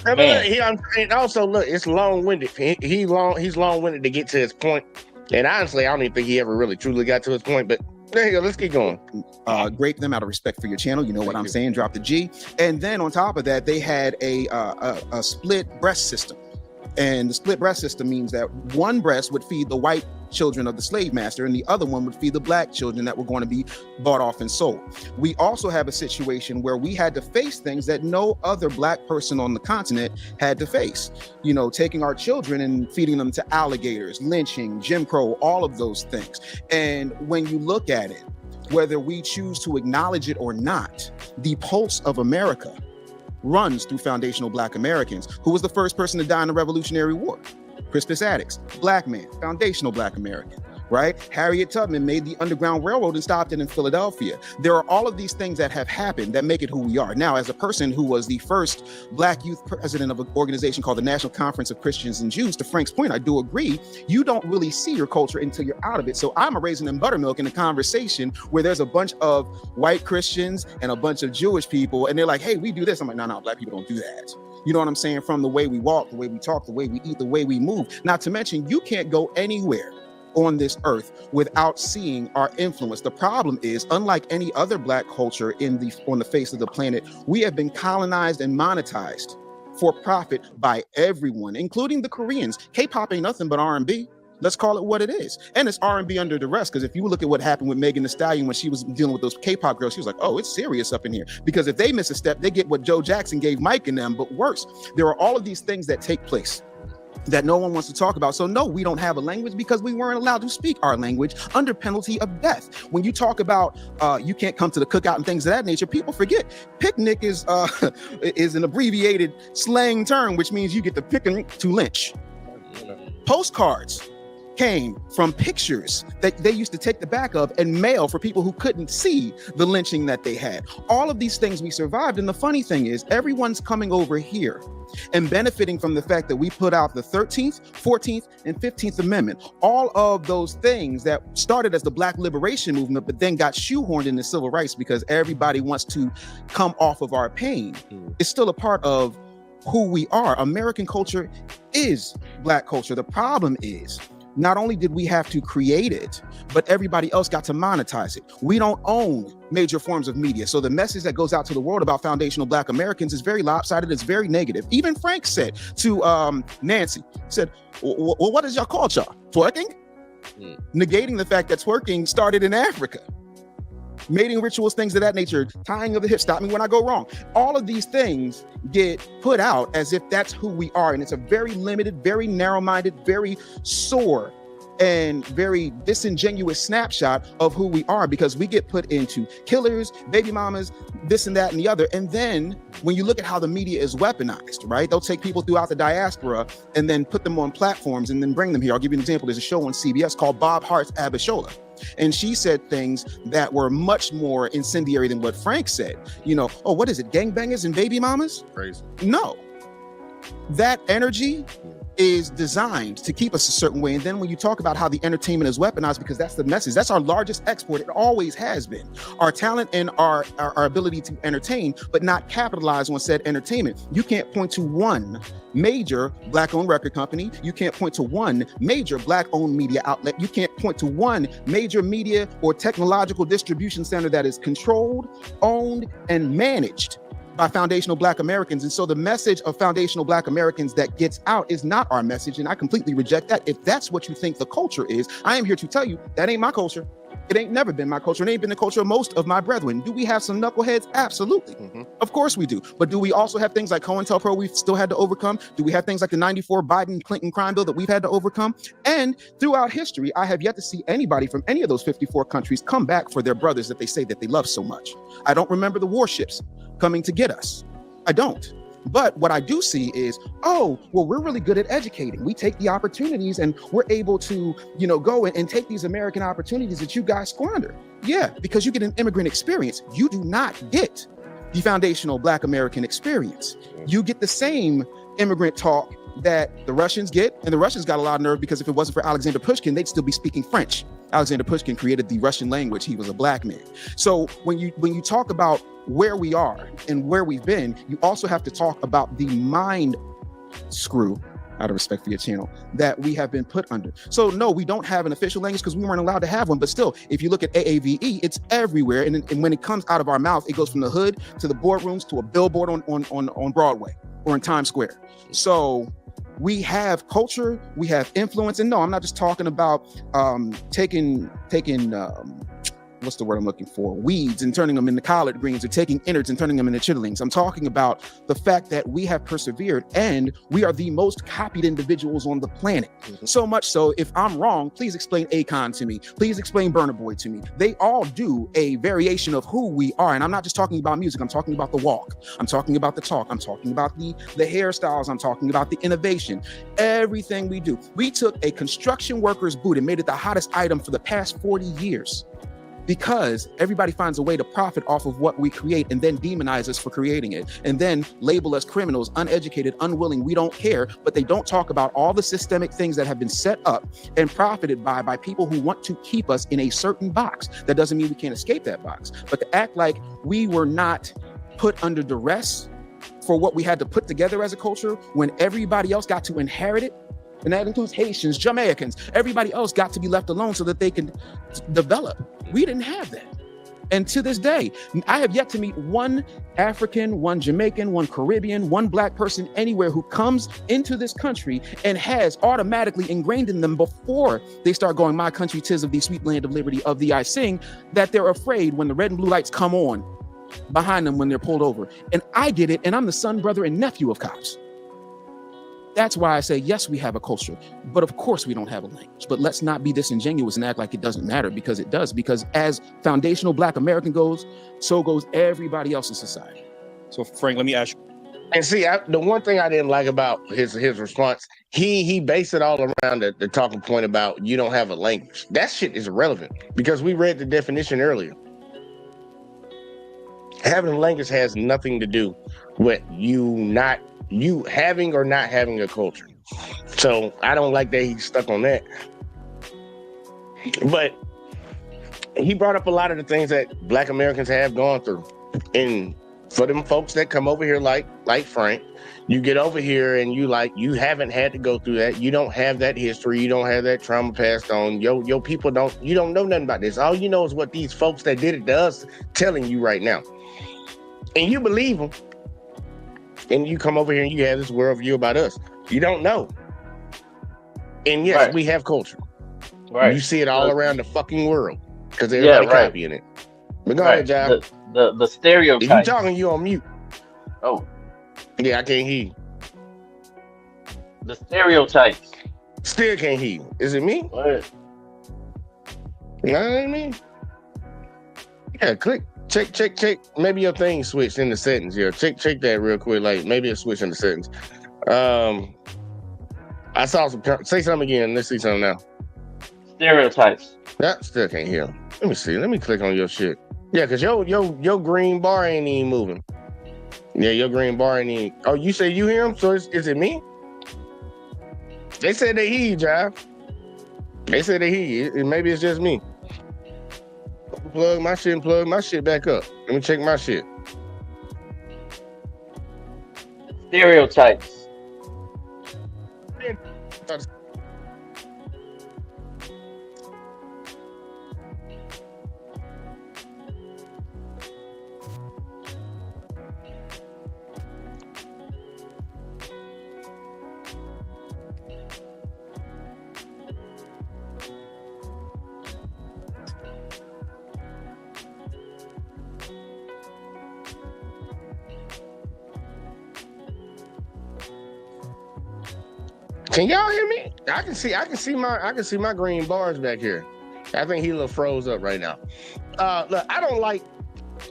And also, look, it's long-winded. He's long-winded to get to his point. And honestly, I don't even think he ever really truly got to his point. But there you go. Let's keep going. Great them out of respect for your channel. You know what I'm saying? Drop the G. And then on top of that, they had a split breast system. And the split breast system means that one breast would feed the white children of the slave master and the other one would feed the black children that were going to be bought off and sold. We also have a situation where we had to face things that no other black person on the continent had to face. You know, taking our children and feeding them to alligators, lynching, Jim Crow, all of those things. And when you look at it, whether we choose to acknowledge it or not, the pulse of America runs through foundational Black Americans. Who was the first person to die in the Revolutionary War? Crispus Attucks, Black man, foundational Black American, right? Harriet Tubman made the Underground Railroad and stopped it in Philadelphia. There are all of these things that have happened that make it who we are. Now, as a person who was the first Black youth president of an organization called the National Conference of Christians and Jews, to Frank's point, I do agree, you don't really see your culture until you're out of it. So I'm a raisin and buttermilk in a conversation where there's a bunch of white Christians and a bunch of Jewish people, and they're like, hey, we do this. I'm like, no, Black people don't do that. You know what I'm saying? From the way we walk, the way we talk, the way we eat, the way we move. Not to mention, you can't go anywhere on this earth without seeing our influence. The problem is, unlike any other Black culture on the face of the planet, we have been colonized and monetized for profit by everyone, including the Koreans. K-pop ain't nothing but R&B. Let's call it what it is. And it's R&B under duress, because if you look at what happened with Megan Thee Stallion when she was dealing with those K-pop girls, she was like, oh, it's serious up in here. Because if they miss a step, they get what Joe Jackson gave Mike and them, but worse. There are all of these things that take place that no one wants to talk about. So no, we don't have a language because we weren't allowed to speak our language under penalty of death. When you talk about you can't come to the cookout and things of that nature, people forget picnic is an abbreviated slang term, which means you get the picnic to lynch. Postcards came from pictures that they used to take the back of and mail for people who couldn't see the lynching that they had. All of these things we survived. And the funny thing is, everyone's coming over here and benefiting from the fact that we put out the 13th, 14th, and 15th Amendment. All of those things that started as the Black liberation movement, but then got shoehorned into civil rights because everybody wants to come off of our pain. It's still a part of who we are. American culture is Black culture. The problem is, not only did we have to create it, but everybody else got to monetize it. We don't own major forms of media. So the message that goes out to the world about foundational Black Americans is very lopsided. It's very negative. Even Frank said to Nancy, said, well, what is your culture? Twerking? Negating the fact that twerking started in Africa. Mating rituals, things of that nature, tying of the hip, stop me when I go wrong. All of these things get put out as if that's who we are. And it's a very limited, very narrow-minded, very sore and very disingenuous snapshot of who we are, because we get put into killers, baby mamas, this and that and the other. And then when you look at how the media is weaponized, right? They'll take people throughout the diaspora and then put them on platforms and then bring them here. I'll give you an example. There's a show on CBS called Bob Hart's Abishola. And she said things that were much more incendiary than what Frank said. You know, oh, what is it? Gangbangers and baby mamas? Crazy. No. That energy is designed to keep us a certain way. And then when you talk about how the entertainment is weaponized, because that's the message, that's our largest export. It always has been. Our talent and our ability to entertain, but not capitalize on said entertainment. You can't point to one major Black-owned record company. You can't point to one major Black-owned media outlet. You can't point to one major media or technological distribution center that is controlled, owned, and managed by foundational Black Americans. And so the message of foundational Black Americans that gets out is not our message. And I completely reject that. If that's what you think the culture is, I am here to tell you that ain't my culture. It ain't never been my culture. It ain't been the culture of most of my brethren. Do we have some knuckleheads? Absolutely. Of course we do. But do we also have things like COINTELPRO we've still had to overcome? Do we have things like the 94 Biden-Clinton crime bill that we've had to overcome? And throughout history, I have yet to see anybody from any of those 54 countries come back for their brothers that they say that they love so much. I don't remember the warships coming to get us. I don't. But what I do see is, oh, well, we're really good at educating. We take the opportunities and we're able to, you know, go and take these American opportunities that you guys squander. Yeah, because you get an immigrant experience. You do not get the foundational Black American experience. You get the same immigrant talk that the Russians get, and the Russians got a lot of nerve because if it wasn't for Alexander Pushkin, they'd still be speaking French. Alexander Pushkin created the Russian language. He was a Black man. So when you talk about where we are and where we've been, you also have to talk about the mind screw, out of respect for your channel, that we have been put under. So no, we don't have an official language because we weren't allowed to have one. But still, if you look at AAVE, it's everywhere. And when it comes out of our mouth, it goes from the hood to the boardrooms to a billboard on Broadway or in Times Square. So we have culture, we have influence. And no, I'm not just talking about taking what's the word I'm looking for? Weeds and turning them into collard greens, or taking innards and turning them into chitterlings. I'm talking about the fact that we have persevered and we are the most copied individuals on the planet. So much so, if I'm wrong, please explain Akon to me. Please explain Burna Boy to me. They all do a variation of who we are. And I'm not just talking about music. I'm talking about the walk. I'm talking about the talk. I'm talking about the hairstyles. I'm talking about the innovation. Everything we do. We took a construction worker's boot and made it the hottest item for the past 40 years. Because everybody finds a way to profit off of what we create and then demonize us for creating it and then label us criminals, uneducated, unwilling. We don't care, but they don't talk about all the systemic things that have been set up and profited by people who want to keep us in a certain box. That doesn't mean we can't escape that box, but to act like we were not put under duress for what we had to put together as a culture when everybody else got to inherit it. And that includes Haitians, Jamaicans, everybody else got to be left alone so that they can develop. We didn't have that. And to this day, I have yet to meet one African, one Jamaican, one Caribbean, one Black person anywhere who comes into this country and has automatically ingrained in them before they start going, my country 'tis of the sweet land of liberty of thee I sing, that they're afraid when the red and blue lights come on behind them when they're pulled over. And I get it, and I'm the son, brother, and nephew of cops. That's why I say, yes, we have a culture, but of course we don't have a language. But let's not be disingenuous and act like it doesn't matter, because it does. Because as foundational Black American goes, so goes everybody else in society. So Frank, let me ask you. And see, the one thing I didn't like about his response, he based it all around the talking point about you don't have a language. That shit is irrelevant because we read the definition earlier. Having a language has nothing to do with you having or not having a culture. So I don't like that he's stuck on that. But he brought up a lot of the things that Black Americans have gone through. And for them folks that come over here like Frank, you get over here and you haven't had to go through that. You don't have that history. You don't have that trauma passed on. Your people you don't know nothing about this. All you know is what these folks that did it to us telling you right now. And you believe them. And you come over here and you have this worldview about us. You don't know. And yes, Right. we have culture. Right. You see it all around the fucking world because everybody right. copying it. But go ahead, John. The If stereotypes. you talking, you on mute. Oh, Yeah, I can't hear you. the stereotypes Still can't hear you. Is it me? What? You know what I mean? Yeah, click. Check. Maybe your thing switched in the settings. Yeah, check that real quick. Like maybe it switched in the settings. I saw some. Say something again. Let's see something now. Stereotypes. That still can't hear. Let me see. Let me click on your shit. Yeah, cause your green bar ain't even moving. Yeah, your green bar ain't even. Oh, you say you hear him? So is it me? They said they hear you, Jive. They said they hear you. Maybe it's just me. Plug my shit and plug my shit back up. Let me check my shit. Stereotypes. Can y'all hear me? I can see my green bars back here. I think he a little froze up right now. Look, I don't like.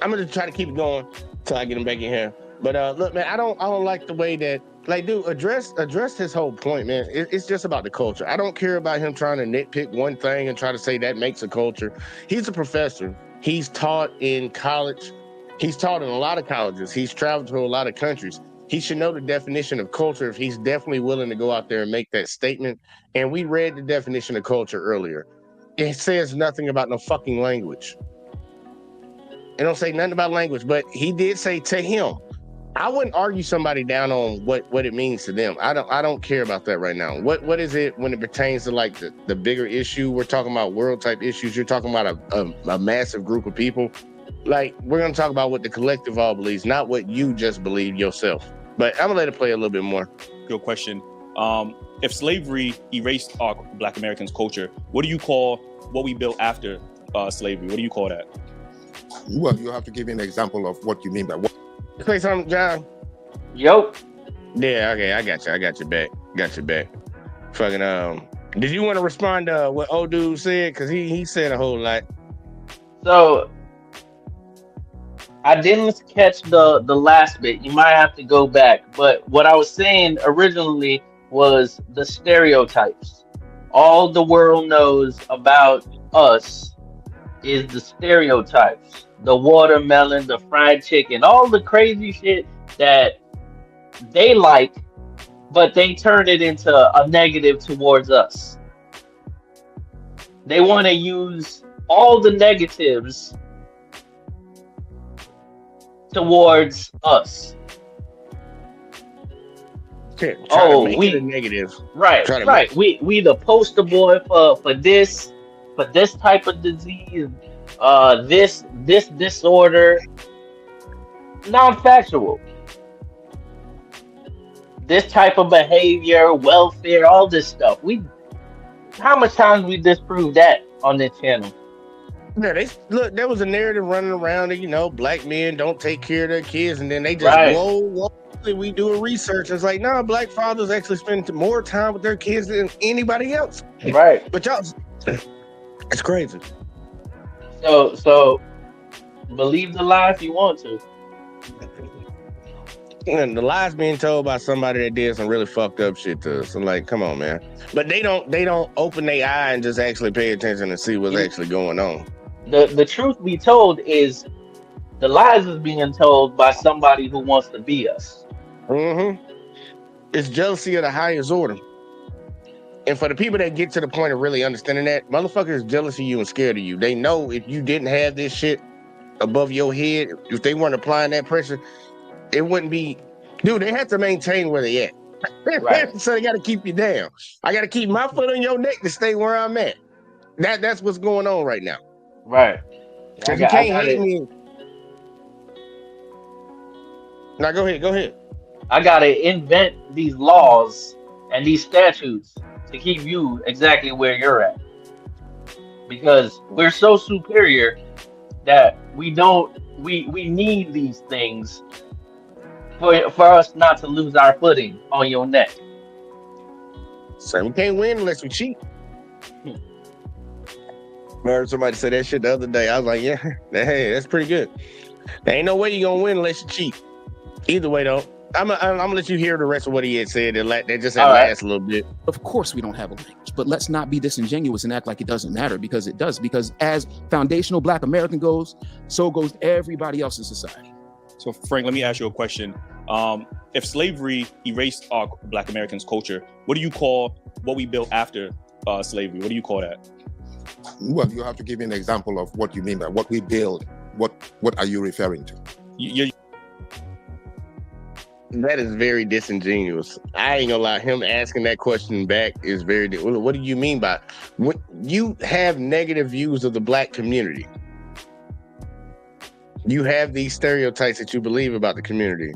I'm gonna try to keep it going till I get him back in here. But look, man, I don't like the way that, like, dude, address his whole point, man. It's just about the culture. I don't care about him trying to nitpick one thing and try to say that makes a culture. He's a professor. He's taught in college. He's taught in a lot of colleges. He's traveled to a lot of countries. He should know the definition of culture if he's definitely willing to go out there and make that statement. And we read the definition of culture earlier. It says nothing about no fucking language. It don't say nothing about language, but he did say to him. I wouldn't argue somebody down on what it means to them. I don't care about that right now. What is it when it pertains to like the bigger issue? We're talking about world type issues. You're talking about a massive group of people. Like, we're gonna talk about what the collective all believes, not what you just believe yourself. But I'm gonna let it play a little bit more. Good question. If slavery erased our Black Americans' culture, what do you call what we built after slavery? What do you call that? Well, you have to give me an example of what you mean by what. Say something, John. Yo. Yeah, okay, I got you back. Fucking did you want to respond to what old dude said? Cause he said a whole lot. So I didn't catch the last bit. You might have to go back. But what I was saying originally was the stereotypes. All the world knows about us is the stereotypes. The watermelon, the fried chicken, all the crazy shit that they like, but they turn it into a negative towards us. They want to use all the negatives towards us. Try to make it a negative. Right. We the poster boy for this type of disease, this disorder, non-factual. This type of behavior, welfare, all this stuff. How much times we disproved that on this channel? Yeah, there was a narrative running around that, Black men don't take care of their kids, and then they just whoa, we do a research. It's like, no, Black fathers actually spend more time with their kids than anybody else. Right. But y'all, it's crazy. So believe the lie if you want to. And the lies being told by somebody that did some really fucked up shit to us. I'm like, come on, man. But they don't open their eye and just actually pay attention and see what's actually going on. The truth be told is the lies is being told by somebody who wants to be us. Mm-hmm. It's jealousy of the highest order. And for the people that get to the point of really understanding that, motherfuckers jealous of you and scared of you. They know if you didn't have this shit above your head, if they weren't applying that pressure, it wouldn't be. Dude, they have to maintain where they at. Right. So they got to keep you down. I got to keep my foot on your neck to stay where I'm at. That's what's going on right now. Right. Because you can't hate me. Now go ahead. I got to invent these laws and these statutes to keep you exactly where you're at. Because we're so superior that we need these things for us not to lose our footing on your neck. So we can't win unless we cheat. I heard somebody say that shit the other day. I was like, yeah, hey, that's pretty good. There ain't no way you're gonna win unless you cheat. Either way, though, I'm gonna let you hear the rest of what he had said. That just had last a little bit. Of course, we don't have a language, but let's not be disingenuous and act like it doesn't matter, because it does. Because as foundational Black American goes, so goes everybody else in society. So, Frank, let me ask you a question. If slavery erased our Black Americans' culture, what do you call what we built after slavery? What do you call that? Well, you have to give me an example of what you mean by what we build. What are you referring to? That is very disingenuous. I ain't gonna lie. Him asking that question back is very. What do you mean by when you have negative views of the Black community? You have these stereotypes that you believe about the community.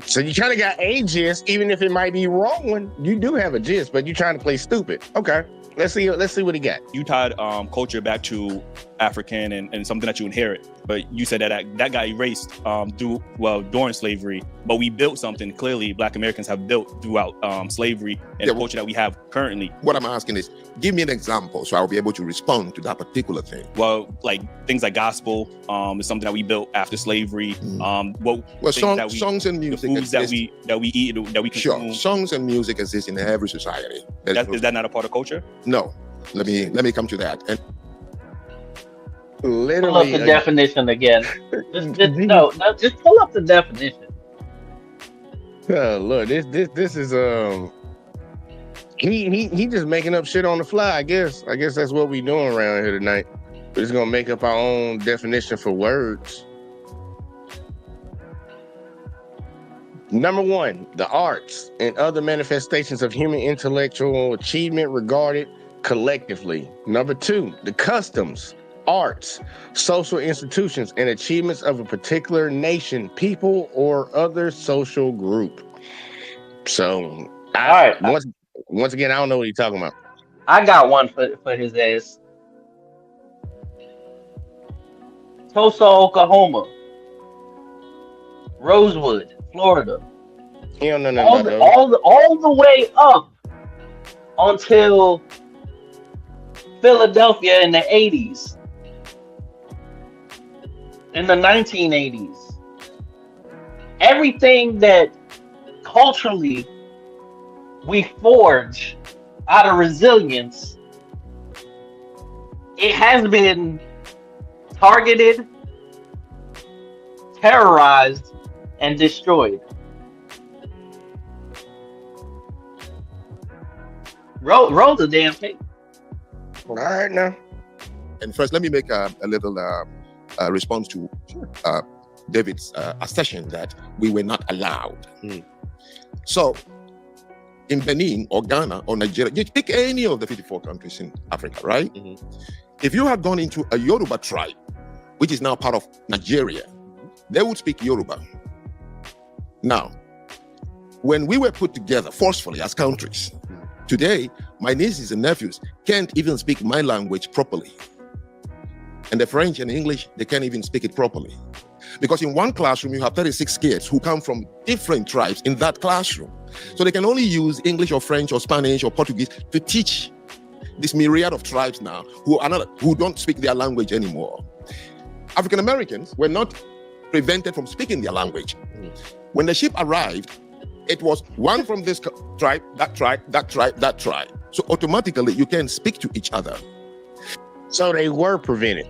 So you kind of got a gist, even if it might be wrong one. You do have a gist, but you're trying to play stupid. Okay, let's see what he got. You tied culture back to African and something that you inherit, but you said that got erased during slavery. But we built something. Clearly, Black Americans have built throughout slavery and the culture that we have currently. What I'm asking is, give me an example so I'll be able to respond to that particular thing. Well, like things like gospel is something that we built after slavery. Songs and music, the foods that we eat, that we consume. Sure, songs and music exist in every society. Is that not a part of culture? No. Let me come to that. And literally, pull up the definition again. Just pull up the definition. Look, this is he just making up shit on the fly. I guess that's what we doing around here tonight. We're just gonna make up our own definition for words. Number 1, the arts and other manifestations of human intellectual achievement regarded collectively. Number 2, the customs, arts, social institutions, and achievements of a particular nation, people, or other social group. So, once again, I don't know what you're talking about. I got one for his ass. Tulsa, Oklahoma. Rosewood, Florida. You don't know nothing about those. All the way up until Philadelphia in the 80s. In the 1980s. Everything that culturally we forge out of resilience, it has been targeted, terrorized, and destroyed. Roll the damn tape. All right now. And first, let me make a little response to David's assertion that we were not allowed. So, in Benin or Ghana or Nigeria, you pick any of the 54 countries in Africa, right? If you had gone into a Yoruba tribe, which is now part of Nigeria, they would speak Yoruba. Now, when we were put together forcefully as countries, today, my nieces and nephews can't even speak my language properly. And the French and English, they can't even speak it properly. Because in one classroom, you have 36 kids who come from different tribes in that classroom. So they can only use English or French or Spanish or Portuguese to teach this myriad of tribes now who don't speak their language anymore. African Americans were not prevented from speaking their language. When the ship arrived, it was one from this tribe, that tribe, that tribe, that tribe. So automatically you can speak to each other. So they were prevented.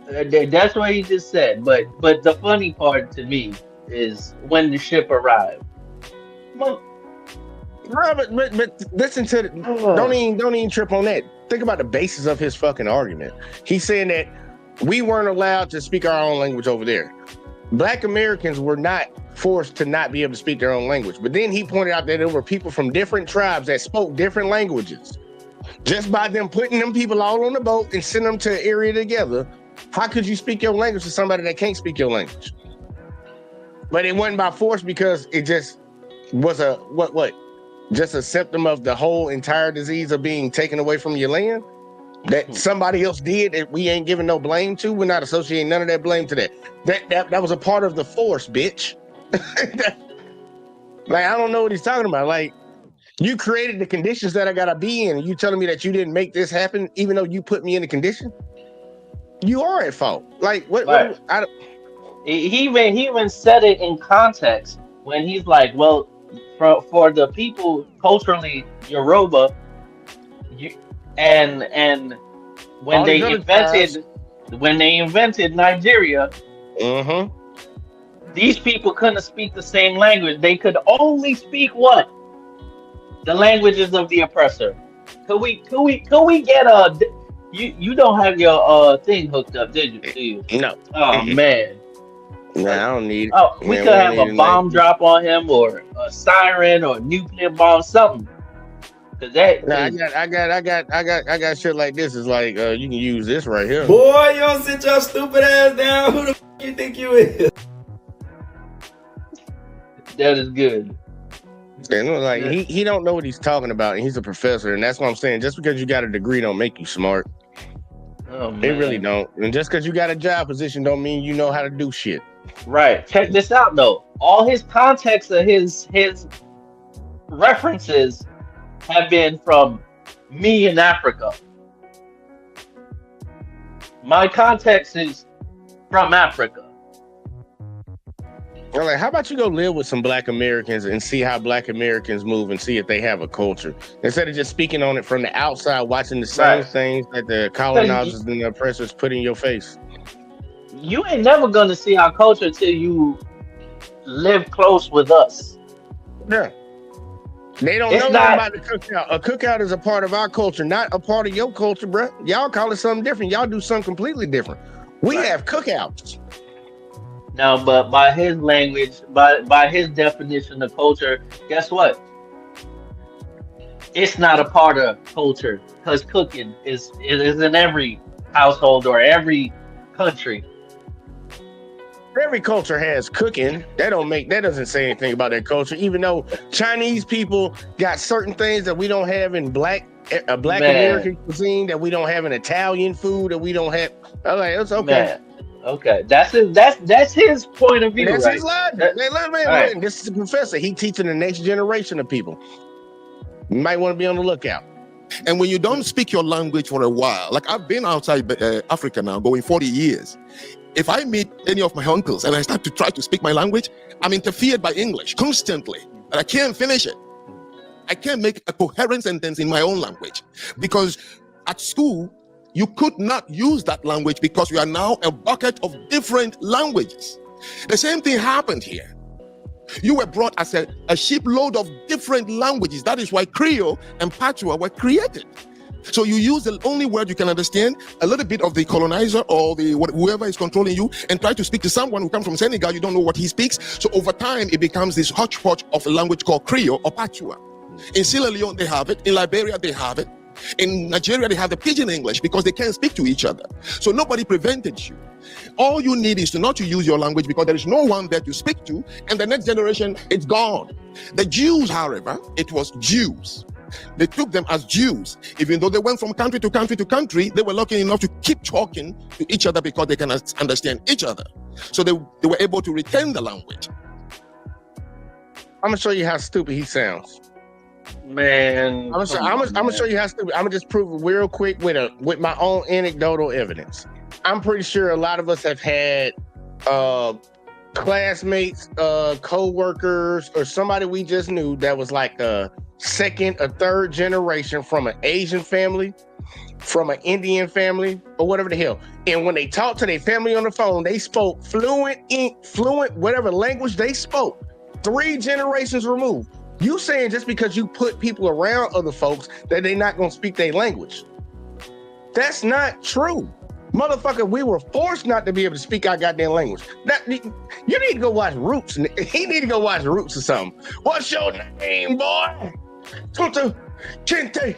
That's what he just said. But the funny part to me is when the ship arrived. Well, but listen to the, don't even trip on that. Think about the basis of his fucking argument. He's saying that we weren't allowed to speak our own language over there. Black Americans were not forced to not be able to speak their own language. But then he pointed out that there were people from different tribes that spoke different languages. Just by them putting them people all on the boat and sending them to an area together, how could you speak your language to somebody that can't speak your language? But it wasn't by force because it just was a just a symptom of the whole entire disease of being taken away from your land that somebody else did that we ain't giving no blame to. We're not associating none of that blame to that. That was a part of the force, bitch. Like, I don't know what he's talking about. Like, you created the conditions that I gotta be in, and you telling me that you didn't make this happen, even though you put me in the condition. You are at fault. Like, what? Right. what I don't, He even said it in context when he's like, well, for the people culturally Yoruba, and when All these other when they invented Nigeria, mm-hmm. these people couldn't speak the same language. They could only speak what? The languages of the oppressor. Could we get a? You don't have your thing hooked up, did you? Do you? No. Oh man. Nah, I don't need it. Oh, we Man, could have don't a need bomb it. drop on him, or a siren, or a nuclear bomb, something. Cause that. Nah, is- I got shit like this. Is like you can use this right here. Boy, you don't sit your stupid ass down. Who the f you think you is? that is good. And like Yeah. he don't know what he's talking about, and he's a professor, and that's what I'm saying. Just because you got a degree don't make you smart. Oh, man. It really don't. And just because you got a job position don't mean you know how to do shit. Right. Check this out though. All his context of his references have been from me in Africa. My context is from Africa. I'm like, how about you go live with some Black Americans and see how Black Americans move and see if they have a culture instead of just speaking on it from the outside, watching the same Right. things that the colonizers and the oppressors put in your face. You ain't never gonna see our culture till you live close with us. Yeah. They don't It's know not- nothing about the cookout. A cookout is a part of our culture, not a part of your culture, bruh. Y'all call it something different. Y'all do something completely different. We Right. have cookouts. No, but by his language, by his definition of culture, guess what? It's not a part of culture because cooking is in every household or every country. Every culture has cooking. That doesn't say anything about their culture. Even though Chinese people got certain things that we don't have in Black Man. American cuisine, that we don't have in Italian food, that we don't have. I'm like, it's okay. Man, okay, that's his point of view, That's right? his logic. That- Man, right. this is a professor. He teaching the next generation of people. You might want to be on the lookout. And when you don't speak your language for a while, like I've been outside Africa now, going 40 years. If I meet any of my uncles and I start to try to speak my language, I'm interfered by English constantly, and I can't finish it. I can't make a coherent sentence in my own language because at school you could not use that language because we are now a bucket of different languages. The same thing happened here. You were brought as a shipload of different languages. That is why Creole and Patois were created. So you use the only word you can understand, a little bit of the colonizer or whoever is controlling you, and try to speak to someone who comes from Senegal. You don't know what he speaks. So over time, it becomes this hodgepodge of a language called Creole or Patois. In Sierra Leone, they have it. In Liberia, they have it. In Nigeria, they have the Pidgin English because they can't speak to each other. So nobody prevented you. All you need is to not to use your language because there is no one there to speak to, and the next generation, it's gone. The Jews, however, it was Jews. They took them as Jews. Even though they went from country to country to country, they were lucky enough to keep talking to each other because they can understand each other. So they were able to retain the language. I'm gonna show you how stupid he sounds. Man, I'm gonna show you how stupid. I'm gonna just prove it real quick with my own anecdotal evidence. I'm pretty sure a lot of us have had classmates, co-workers, or somebody we just knew that was like a second or third generation from an Asian family, from an Indian family, or whatever the hell. And when they talked to their family on the phone, they spoke fluent whatever language they spoke. 3 generations removed. You saying just because you put people around other folks that they not gonna speak their language? That's not true. Motherfucker, we were forced not to be able to speak our goddamn language. You need to go watch Roots. He need to go watch Roots or something. What's your name, boy? Tutu, Kente.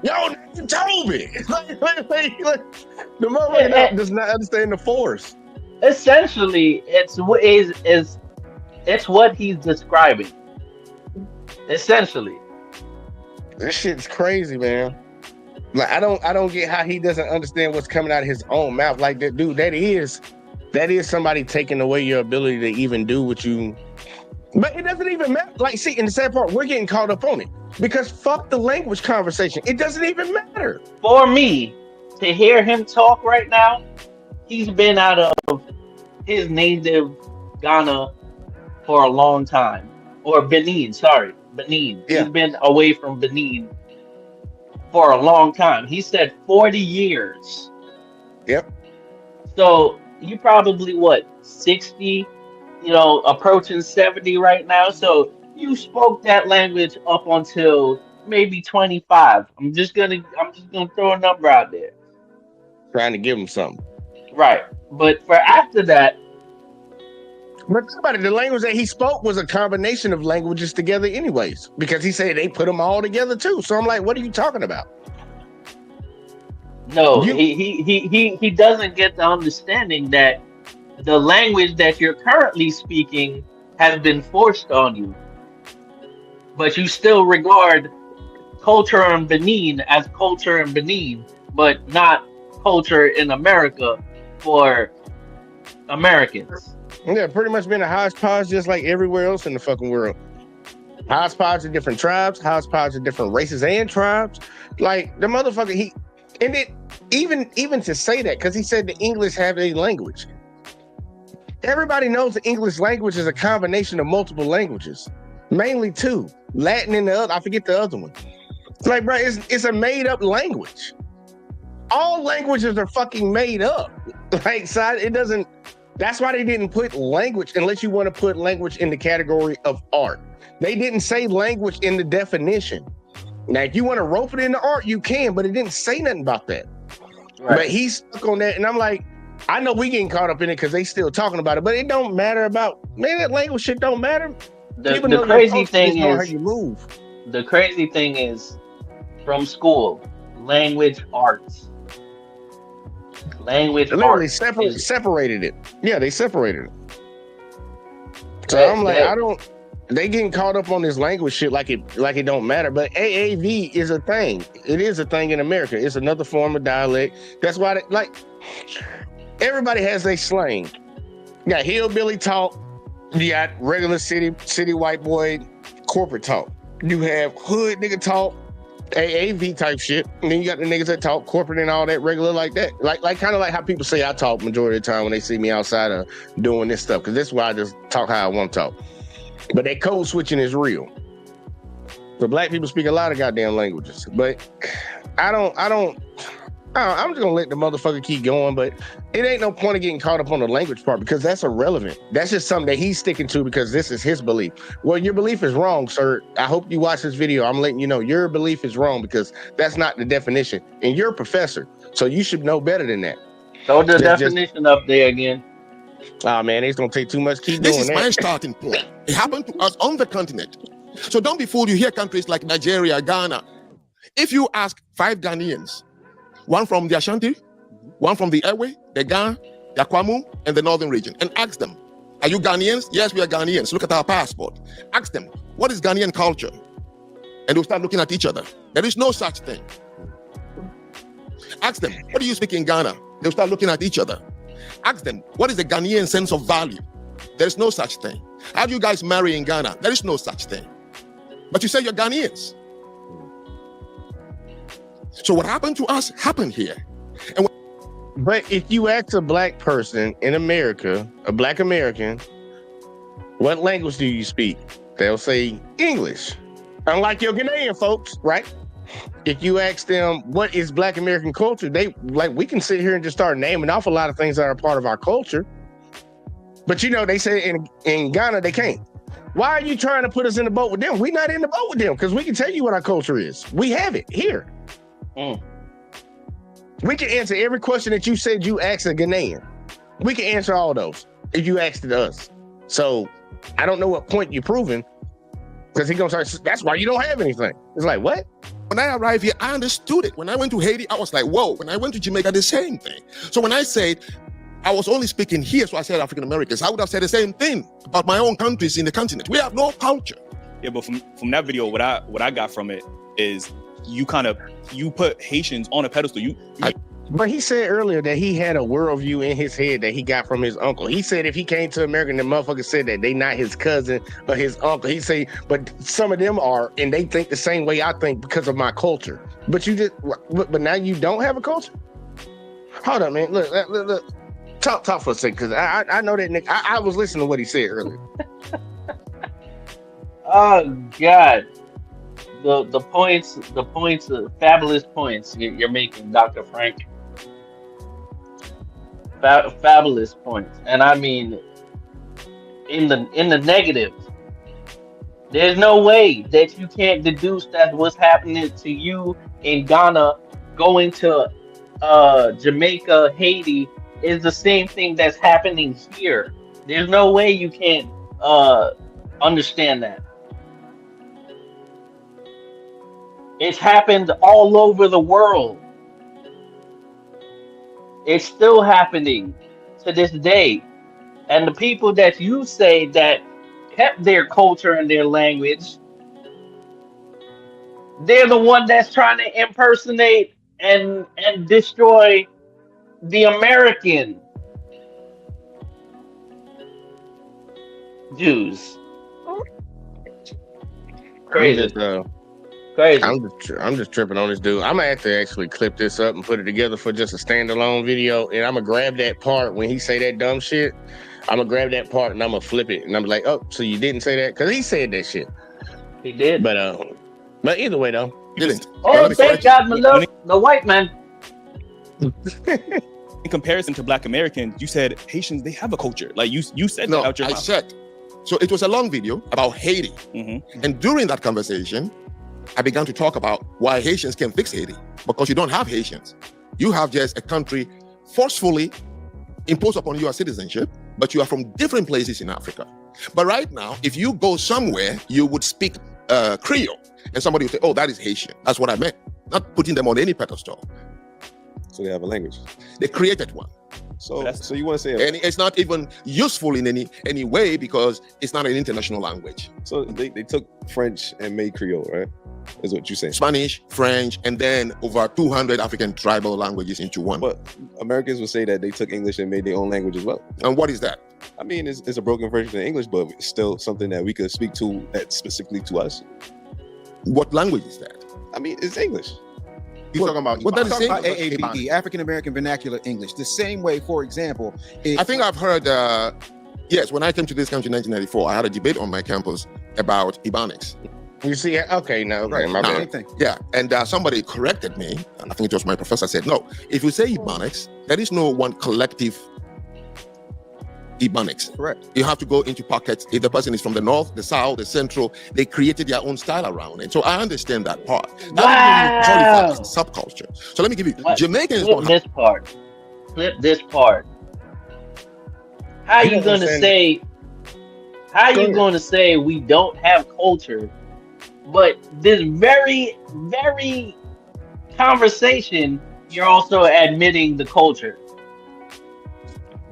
Yo, Toby. The motherfucker does not understand the force. essentially, it's what he's describing. Essentially, This shit's crazy, man. Like I don't get how he doesn't understand what's coming out of his own mouth. Like that, dude. That is somebody taking away your ability to even do what you But it doesn't even matter. Like, see, in the sad part, we're getting caught up on it because fuck the language conversation. It doesn't even matter. For me, to hear him talk right now, he's been out of his native Ghana for a long time. Or Benin, sorry, Benin. Yeah. He's been away from Benin for a long time. He said 40 years. Yep. So you probably, what, 60, approaching 70 right now. So you spoke that language up until maybe 25. I'm just gonna throw a number out there. Trying to give him something. Right. But for after that, But think about it, the language that he spoke was a combination of languages together anyways, because he said they put them all together too. So I'm like, what are you talking about? no, he doesn't get the understanding that the language that you're currently speaking has been forced on you. But you still regard culture in Benin as culture in Benin, but not culture in America for Americans. Yeah, pretty much been a hodgepodge just like everywhere else in the fucking world. Hodgepodge of different tribes, hodgepodge of different races and tribes. Like the motherfucker, even to say that, because he said the English have a language. Everybody knows the English language is a combination of multiple languages, mainly two, Latin and the other. I forget the other one. It's like, bro, it's a made up language. All languages are fucking made up. Like, so it doesn't. That's why they didn't put language, unless you want to put language in the category of art. They didn't say language in the definition. Now, if you want to rope it into art, you can, but it didn't say nothing about that. Right. But he's stuck on that, and I'm like, I know we getting caught up in it because they still talking about it, but it don't matter about, man, that language shit don't matter. The crazy thing is, how you move. The crazy thing is, from school, language arts. Language literally separated it. Yeah, they separated it. So I'm like, they getting caught up on this language shit like it don't matter. But AAV is a thing. It is a thing in America. It's another form of dialect. That's why everybody has their slang. You got hillbilly talk. You got regular city white boy corporate talk. You have hood nigga talk. AAV type shit, and then you got the niggas that talk corporate and all that regular like that, like kind of like how people say I talk majority of the time when they see me outside of doing this stuff, because this is why I just talk how I want to talk. But that code switching is real. So black people speak a lot of goddamn languages, but I'm just gonna let the motherfucker keep going, but it ain't no point of getting caught up on the language part because that's irrelevant. That's just something that he's sticking to because this is his belief. Well, your belief is wrong, sir. I hope you watch this video. I'm letting you know your belief is wrong because that's not the definition. And you're a professor, so you should know better than that. Throw the definition up there again. Oh man, it's gonna take too much. Keep doing that. This is my starting point. It happened to us on the continent. So don't be fooled. You hear countries like Nigeria, Ghana. If you ask 5 Ghanaians, one from the Ashanti, one from the Ewe, the Ga, the Akwamu, and the northern region, and ask them, are you Ghanaians? Yes, we are Ghanaians. Look at our passport. Ask them, what is Ghanaian culture? And they'll start looking at each other. There is no such thing. Ask them, what do you speak in Ghana? They'll start looking at each other. Ask them, what is the Ghanaian sense of value? There is no such thing. How do you guys marry in Ghana? There is no such thing. But you say you're Ghanaians. So what happened to us happened here. But if you ask a black person in America, a black American, what language do you speak? They'll say English. Unlike your Ghanaian folks, right? If you ask them what is black American culture, we can sit here and just start naming off a lot of things that are part of our culture. But they say in Ghana they can't. Why are you trying to put us in the boat with them? We're not in the boat with them because we can tell you what our culture is. We have it here. We can answer every question that you said you asked a Ghanaian. We can answer all those if you asked it us. So I don't know what point you're proving because he's going to start, that's why you don't have anything. It's like, what? When I arrived here, I understood it. When I went to Haiti, I was like, whoa. When I went to Jamaica, the same thing. So when I said I was only speaking here, so I said African Americans, I would have said the same thing about my own countries in the continent. We have no culture. Yeah, but from that video, what I got from it is you put Haitians on a pedestal. But he said earlier that he had a worldview in his head that he got from his uncle. He said if he came to America and the motherfucker said that they not his cousin or his uncle, he say, but some of them are, and they think the same way I think because of my culture. But but now you don't have a culture? Hold up, man. Look. Talk for a second, because I know that nigga. I was listening to what he said earlier. Oh God, the points, fabulous points you're making, Dr. Frank. Fabulous points, and I mean, in the negative. There's no way that you can't deduce that what's happening to you in Ghana, going to Jamaica, Haiti, is the same thing that's happening here. There's no way you can't understand that. It's happened all over the world. It's still happening to this day. And the people that you say that kept their culture and their language, they're the one that's trying to impersonate and destroy the American Jews. Crazy. Crazy. I'm just tripping on this dude. I'm gonna have to actually clip this up and put it together for just a standalone video, and I'm gonna grab that part when he say that dumb shit. I'm gonna grab that part and I'm gonna flip it, and I'm like, oh, so you didn't say that? Because he said that shit. He did. But either way though, Didn't. Oh, thank God, my love, the white man. In comparison to Black Americans, you said Haitians, they have a culture. Like you said No, that out your I mouth. said. So it was a long video about Haiti. Mm-hmm. And during that conversation, I began to talk about why Haitians can fix Haiti. Because you don't have Haitians. You have just a country forcefully imposed upon you a citizenship, but you are from different places in Africa. But right now, if you go somewhere, you would speak Creole. And somebody would say, oh, that is Haitian. That's what I meant. Not putting them on any pedestal. So they have a language. They created one. So you want to say, And it's not even useful in any way because it's not an international language. so they took French and made Creole, right? Is what you're saying. Spanish, French, and then over 200 African tribal languages into one. But Americans would say that they took English and made their own language as well. And what is that? I mean, it's a broken version of English, but it's still something that we could speak to that's specifically to us. What language is that? I mean, it's English. He's talking about what that is Talking about English. AAVE, African American Vernacular English. The same way, for example, I think I've heard, yes, when I came to this country in 1994, I had a debate on my campus about Ebonics. you see, okay, no, okay, right, my now, bad. same thing. Yeah, and somebody corrected me. I think it was my professor said, no, if you say Ebonics, there is no one collective Ebonics. Correct. You have to go into pockets. If the person is from the north, the south, the central, they created their own style around it. So I understand that part. That is subculture. So let me give you What? Jamaicans Flip don't have, this part. Flip this part. How You you gonna understand- say? How Go you ahead. gonna say we don't have culture, but this very, very conversation, you're also admitting the culture.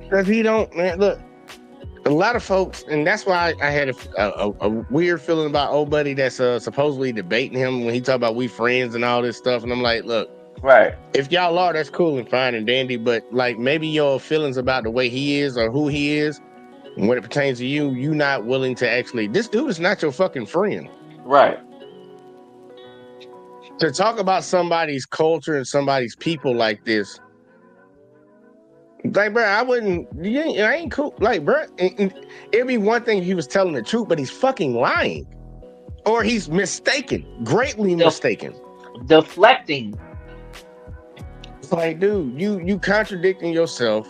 Because he don't, man, look, a lot of folks, and that's why I had a weird feeling about old buddy that's supposedly debating him when he talk about we friends and all this stuff. And I'm like, look, Right. if y'all are, that's cool and fine and dandy, but like maybe your feelings about the way he is or who he is, and when it pertains to you, you not willing to actually, this dude is not your fucking friend. Right. To talk about somebody's culture and somebody's people like this, like, bro, I ain't cool. Like, bro, it'd be one thing if he was telling the truth, but he's fucking lying. Or he's mistaken, greatly mistaken. Deflecting. It's like, dude, you contradicting yourself,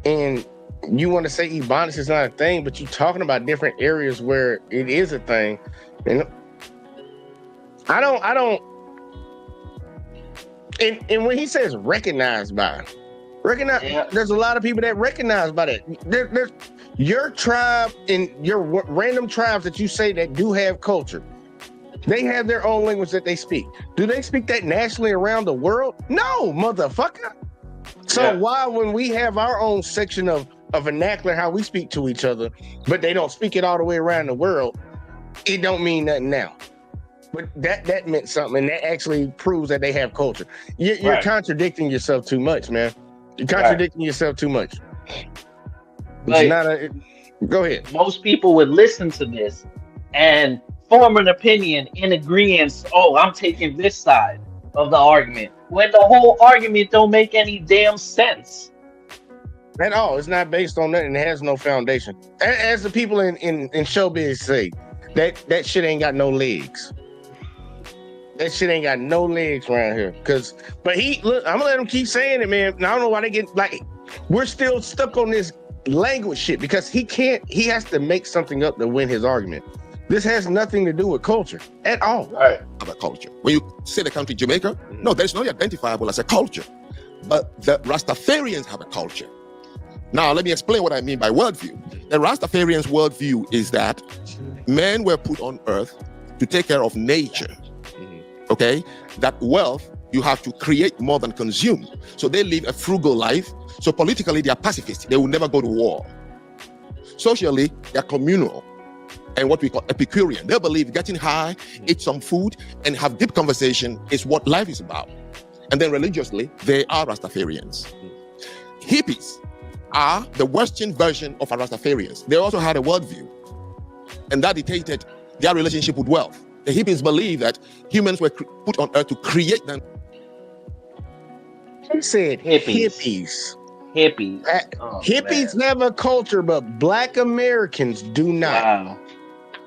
and you want to say Ebonics is not a thing, but you talking about different areas where it is a thing. And I don't. And when he says recognized by, Yeah. there's a lot of people that recognize by that. There's your tribe and your random tribes that you say that do have culture. They have their own language that they speak. Do they speak that nationally around the world? No, motherfucker. So Yeah. why, when we have our own section of vernacular, how we speak to each other, but they don't speak it all the way around the world, it don't mean nothing now. But that meant something, and that actually proves that they have culture. You're Right. contradicting yourself too much, man. You're contradicting yourself too much. It's Like, not a. Go ahead. most people would listen to this and form an opinion in agreement. Oh, I'm taking this side of the argument, when the whole argument don't make any damn sense. At all. It's not based on nothing. It has no foundation. As the people in showbiz say, that shit ain't got no legs. That shit ain't got no legs around here. But look, I'm gonna let him keep saying it, man. And I don't know why they get like, we're still stuck on this language shit because he has to make something up to win his argument. This has nothing to do with culture at all. Right. Have a culture. When you say the country Jamaica, no, there's no identifiable as a culture. But the Rastafarians have a culture. Now, let me explain what I mean by worldview. The Rastafarians' worldview is that men were put on earth to take care of nature. Okay? That wealth, you have to create more than consume. So they live a frugal life. So politically, they are pacifists. They will never go to war. Socially, they are communal and what we call Epicurean. They believe getting high, eat some food, and have deep conversation is what life is about. And then religiously, they are Rastafarians. Hippies are the Western version of Rastafarians. They also had a worldview, and that dictated their relationship with wealth. The hippies believe that humans were put on earth to create them. He said hippies. Hippies. Hippies have a culture, but Black Americans do not. Wow.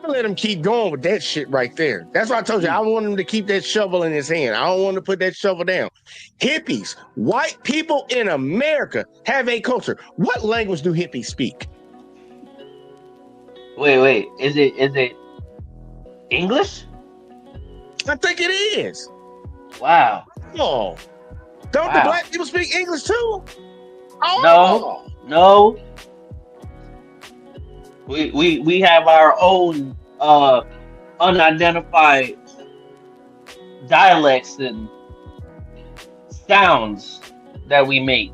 Let him keep going with that shit right there. That's why I told you I want him to keep that shovel in his hand. I don't want to put that shovel down. Hippies, white people in America have a culture. What language do hippies speak? Wait. Is it English? I think it is. Wow. Oh, don't the black people speak English too? Oh. No. We have our own unidentified dialects and sounds that we make.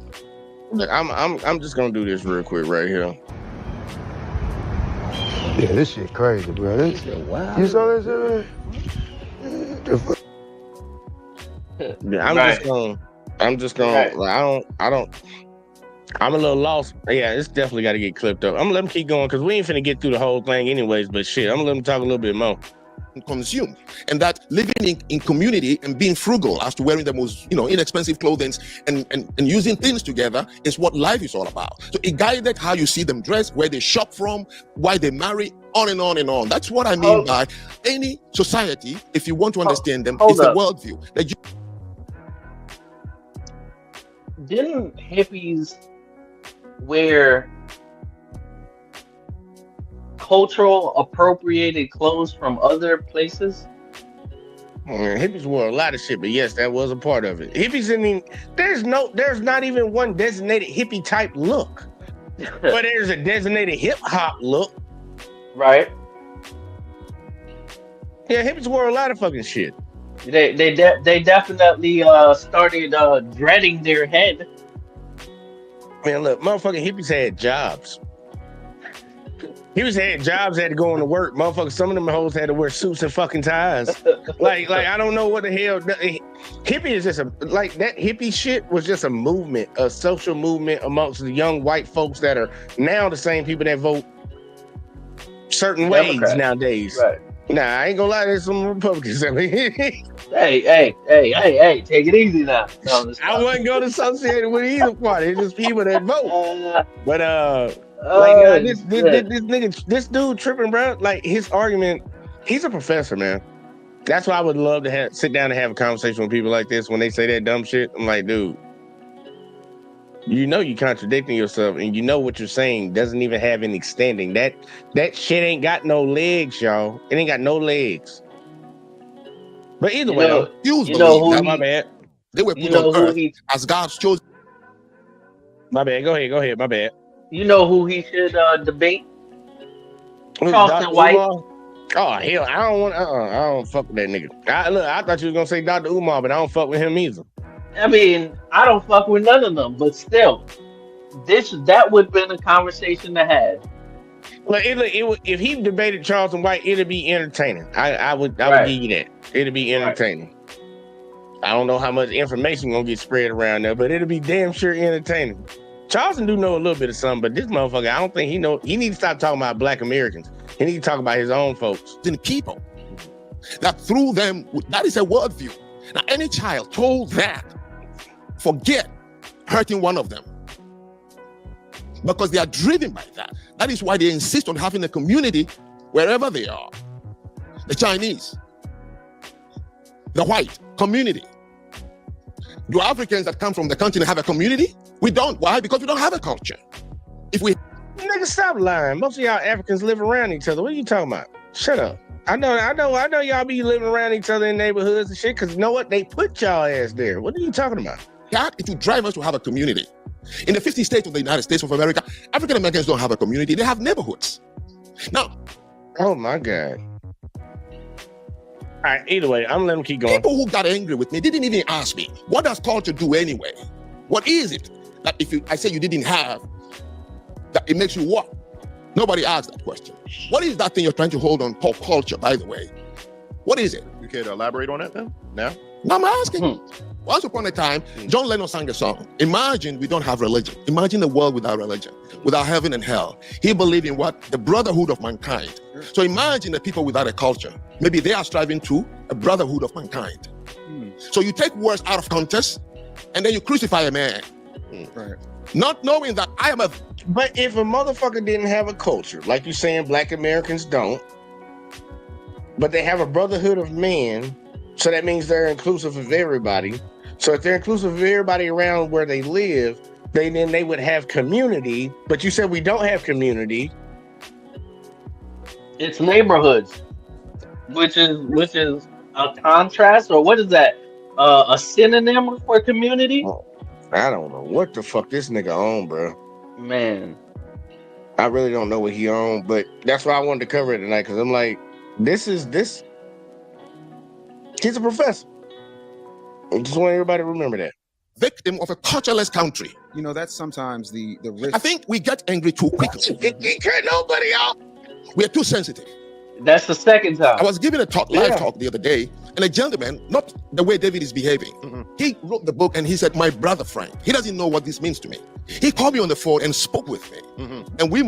Look, I'm just gonna do this real quick right here. Yeah, this shit crazy, bro. This shit wild. You saw that shit? Yeah, I'm just gonna. Right. Like, I don't. I'm a little lost. Yeah, it's definitely got to get clipped up. I'm gonna let him keep going because we ain't finna get through the whole thing anyways. But shit, I'm gonna let him talk a little bit more. Consume, and that living in community and being frugal as to wearing the most inexpensive clothing and using things together is what life is all about. So it guided how you see them dress, where they shop from, why they marry, on and on and on. That's what I mean by any society. If you want to understand them, it's a worldview that you. Didn't hippies wear cultural appropriated clothes from other places? Hippies wore a lot of shit, but yes, that was a part of it. Hippies there's not even one designated hippie type look, but there's a designated hip hop look. Right. Yeah, hippies wore a lot of fucking shit. They definitely started dreading their head. Man, look, motherfucking hippies had jobs. Hippies had jobs, had to go into work. Motherfuckers, some of them hoes had to wear suits and fucking ties. like I don't know what the hell. Hippie is just that hippie shit was just a movement, a social movement amongst the young white folks that are now the same people that vote certain ways nowadays. Right. Nah, I ain't gonna lie, there's some Republicans. Hey, take it easy now. No, I wasn't gonna associate it with either party. It's just people that vote. But this dude tripping, bro. Like his argument, he's a professor, man. That's why I would love to sit down and have a conversation with people like this when they say that dumb shit. I'm like, dude, you're contradicting yourself, and you know what you're saying doesn't even have any standing. That shit ain't got no legs, y'all. It ain't got no legs. But either way, my bad. They were put on earth as God's chosen. My bad. Go ahead. My bad. You know who he should debate? Charleston White. Oh hell, I don't fuck with that nigga. I thought you was gonna say Dr. Umar, but I don't fuck with him either. I mean, I don't fuck with none of them, but still, that would have been a conversation to have. Well, if he debated Charleston White, it'd be entertaining. I would give you that. It'd be entertaining. I don't know how much information gonna get spread around there, but it'll be damn sure entertaining. Charleston do know a little bit of something, but this motherfucker, I don't think he know. He needs to stop talking about Black Americans. He needs to talk about his own folks. In people that through them, that is a worldview. Now, any child told that, forget hurting one of them. Because they are driven by that. That is why they insist on having a community wherever they are. The Chinese, the white community. Do Africans that come from the continent have a community? We don't. Why? Because we don't have a culture. If we Nigga, stop lying. Most of y'all Africans live around each other. What are you talking about? Shut up. I know y'all be living around each other in neighborhoods and shit, because you know what? They put y'all ass there. What are you talking about? that, it will drive us to have a community. In the 50 states of the United States of America, African Americans don't have a community. They have neighborhoods. Now, oh my God. All right, either way, I'm letting them keep going. People who got angry with me didn't even ask me, what does culture do anyway? What is it that if I say you didn't have, that it makes you what? Nobody asked that question. What is that thing you're trying to hold on called culture, by the way? What is it? You care to elaborate on that then? Now? No, I'm asking. Once upon a time, John Lennon sang a song. Imagine we don't have religion. Imagine a world without religion, without heaven and hell. He believed in what? The brotherhood of mankind. So imagine the people without a culture. Maybe they are striving to a brotherhood of mankind. So you take words out of context and then you crucify a man. Right. Not knowing that I am a... But if a motherfucker didn't have a culture, like you're saying Black Americans don't, but they have a brotherhood of man, so that means they're inclusive of everybody. So if they're inclusive of everybody around where they live, then they would have community. But you said we don't have community. It's neighborhoods, which is a contrast, or what is that? A synonym for community? I don't know what the fuck this nigga own, bro. Man, I really don't know what he owned, but that's why I wanted to cover it tonight, because I'm like, this. He's a professor. I just want everybody to remember that. Victim of a cultureless country. You know, that's sometimes the risk. I think we get angry too quickly. It cut nobody out. We're too sensitive. That's the second time. I was giving a talk, live talk the other day, and a gentleman, not the way David is behaving, he wrote the book and he said, my brother Frank, he doesn't know what this means to me. He called me on the phone and spoke with me. And we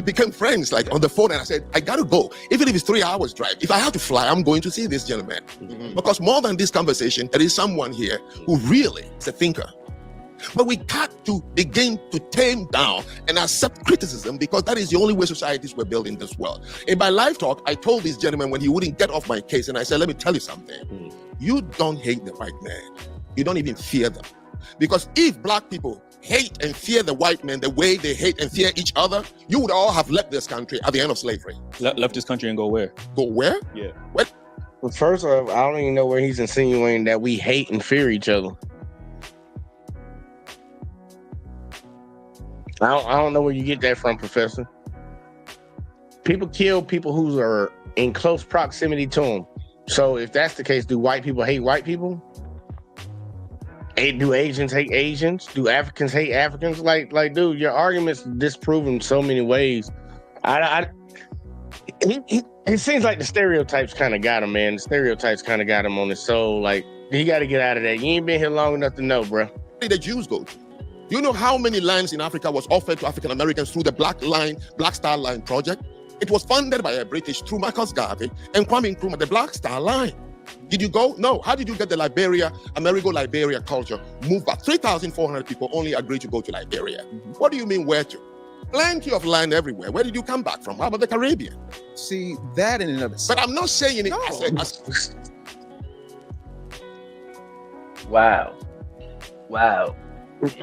became friends, like on the phone, and I said, I gotta go. Even if it's 3 hours drive, if I have to fly, I'm going to see this gentleman. Because more than this conversation, there is someone here who really is a thinker. But we got to begin to tame down and accept criticism, because that is the only way societies were built in this world. In my live talk, I told this gentleman when he wouldn't get off my case, and I said, let me tell you something. You don't hate the white man. You don't even fear them. Because if black people hate and fear the white man the way they hate and fear each other, you would all have left this country at the end of slavery. Left this country and go where? Go where? Yeah. What? Well, first off, I don't even know where he's insinuating that we hate and fear each other. I don't know where you get that from, Professor. People kill people who are in close proximity to them. So if that's the case, do white people hate white people? Do Asians hate Asians? Do Africans hate Africans? Like, dude, your argument's disproven so many ways. It seems like the stereotypes kind of got him, man. The stereotypes kind of got him on his soul. Like, he got to get out of that. You ain't been here long enough to know, bro. Where did the Jews go to? You know how many lands in Africa was offered to African Americans through the Black Star Line project? It was funded by a British through Marcus Garvey and Kwame Nkrumah, the Black Star Line. Did you go? No. How did you get the Amerigo-Liberia culture moved back? 3,400 people only agreed to go to Liberia. What do you mean where to? Plenty of land everywhere. Where did you come back from? How about the Caribbean? See, that in and of itself. But I'm not saying it. No. Wow.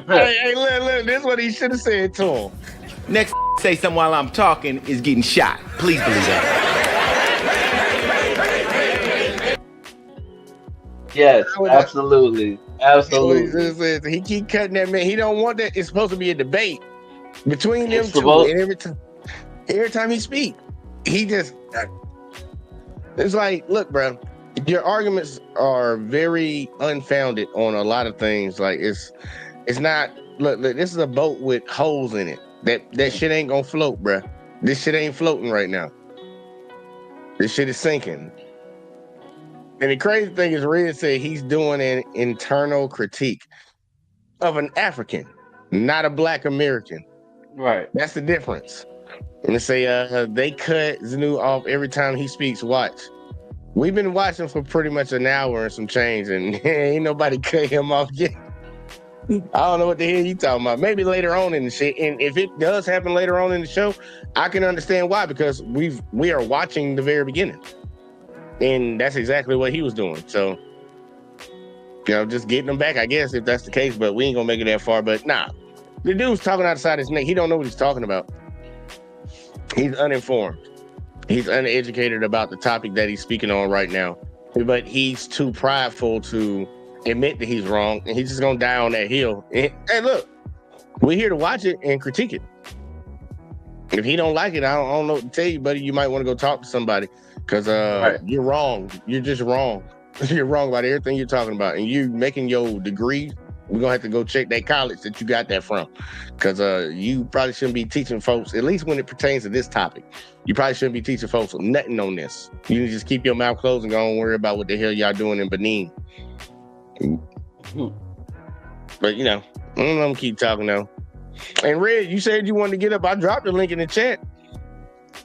Hey, look, this is what he should have said to him. Next say something while I'm talking is getting shot. Please believe that. Yes, absolutely. He keep cutting that man. He don't want that. It's supposed to be a debate between them It's two. And every time he speak, he just, it's like, look, bro, your arguments are very unfounded on a lot of things. Like, it's not, look, this is a boat with holes in it. That shit ain't gonna float, bro. This shit ain't floating right now. This shit is sinking. And the crazy thing is, Red said he's doing an internal critique of an African, not a Black American. Right. That's the difference. And they say they cut Zanu off every time he speaks. Watch. We've been watching for pretty much an hour and some change, and ain't nobody cut him off yet. I don't know what the hell you talking about. Maybe later on in the shit. And if it does happen later on in the show, I can understand why, because we are watching the very beginning. And that's exactly what he was doing. So, you know, just getting him back, I guess, if that's the case, but we ain't gonna make it that far. But nah. The dude's talking outside his neck. He don't know what he's talking about. He's uninformed. He's uneducated about the topic that he's speaking on right now. But he's too prideful to admit that he's wrong, and he's just gonna die on that hill. And look, we're here to watch it and critique it. If he don't like it, I don't know what to tell you, buddy. You might want to go talk to somebody, because you're wrong. You're just wrong. You're wrong about everything you're talking about, and you making your degree. We're gonna have to go check that college that you got that from, because you probably shouldn't be teaching folks, at least when it pertains to this topic. You probably shouldn't be teaching folks nothing on this. You can just keep your mouth closed and don't worry about what the hell y'all doing in Benin. But you know, I'm gonna keep talking though. And Red, you said you wanted to get up. I dropped the link in the chat.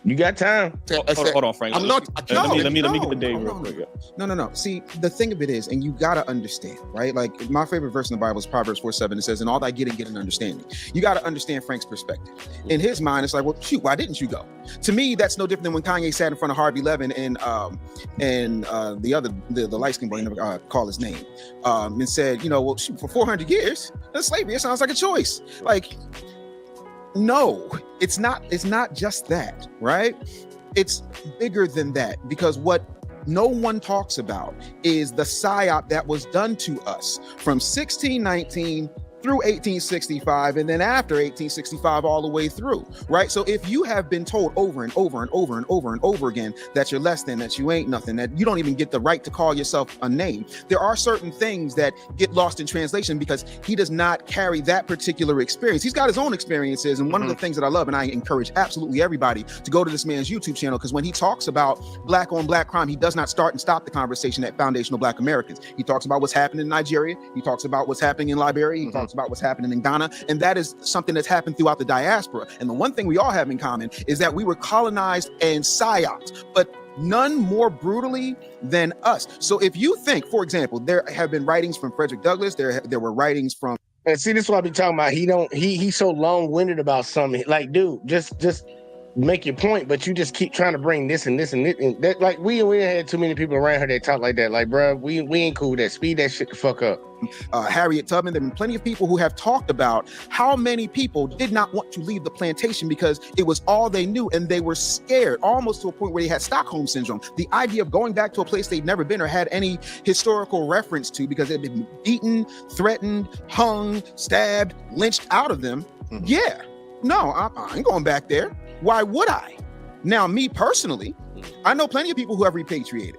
You got time. Hold on, Frank. I'm not. Let me get the day real quick. No. See, the thing of it is, and you gotta understand, right? Like my favorite verse in the Bible is Proverbs 4:7. It says, "In all thy getting, get an understanding." You gotta understand Frank's perspective. In his mind, it's like, well, shoot, why didn't you go? To me, that's no different than when Kanye sat in front of Harvey Levin and the light skin boy, I never call his name, and said, you know, well, shoot, for 400 years, that's slavery. It sounds like a choice. Like, no, it's not just that, right? It's bigger than that, because what no one talks about is the psyop that was done to us from 1619 through 1865, and then after 1865 all the way through, right? So if you have been told over and over and over and over and over again that you're less than, that you ain't nothing, that you don't even get the right to call yourself a name, there are certain things that get lost in translation because he does not carry that particular experience. He's got his own experiences, and one of the things that I love, and I encourage absolutely everybody to go to this man's YouTube channel, because when he talks about black on black crime, he does not start and stop the conversation at foundational Black Americans. He talks about what's happening in Nigeria. He talks about what's happening in Liberia. He talks about what's happening in Ghana, and that is something that's happened throughout the diaspora. And the one thing we all have in common is that we were colonized and psyoped, but none more brutally than us. So if you think, for example, there have been writings from Frederick Douglass, there were writings from, and see, this is what I be talking about. He's so long-winded about something. Like, dude, just make your point, but you just keep trying to bring this and this and this and that. Like, we had too many people around here that talk like that. Like, bro, we ain't cool with that. Speed that shit the fuck up. Harriet Tubman. There have been plenty of people who have talked about how many people did not want to leave the plantation because it was all they knew, and they were scared, almost to a point where they had Stockholm syndrome. The idea of going back to a place they'd never been or had any historical reference to, because they'd been beaten, threatened, hung, stabbed, lynched out of them. Yeah, no, I ain't going back there. Why would I? Now, me personally, I know plenty of people who have repatriated,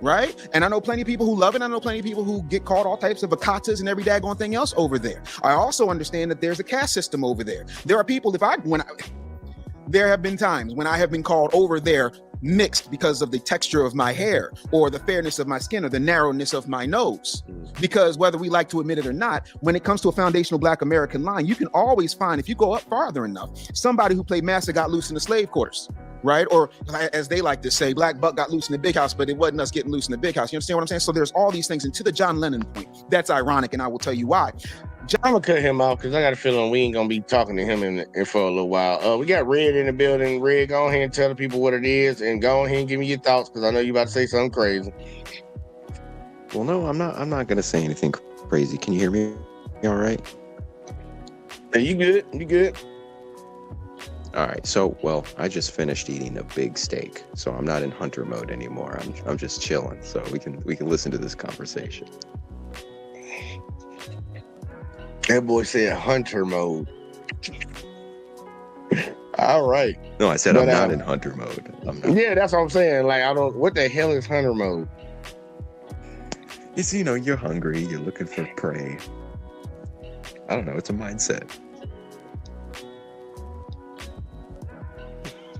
right? And I know plenty of people who love it. I know plenty of people who get called all types of akatas and every daggone thing else over there. I also understand that there's a caste system over there. There are people, there have been times when I have been called over there mixed because of the texture of my hair or the fairness of my skin or the narrowness of my nose. Because whether we like to admit it or not, when it comes to a foundational Black American line, you can always find, if you go up farther enough, somebody who played master got loose in the slave quarters, right? Or as they like to say, Black Buck got loose in the big house, but it wasn't us getting loose in the big house. You understand what I'm saying? So there's all these things. And to the John Lennon point, that's ironic, and I will tell you why. I'm gonna cut him off because I got a feeling we ain't gonna be talking to him in for a little while. We got Red in the building. Red, go ahead and tell the people what it is, and go ahead and give me your thoughts, because I know you about to say something crazy. Well, no, I'm not gonna say anything crazy. Can you hear me? You all right? Are you good? You good? All right. So, well, I just finished eating a big steak, so I'm not in hunter mode anymore. I'm just chilling, so we can listen to this conversation. That boy said hunter mode. All right. No, I said I'm not in hunter mode. I'm not. Yeah, that's what I'm saying. Like, what the hell is hunter mode? It's, you're hungry, you're looking for prey. I don't know, it's a mindset.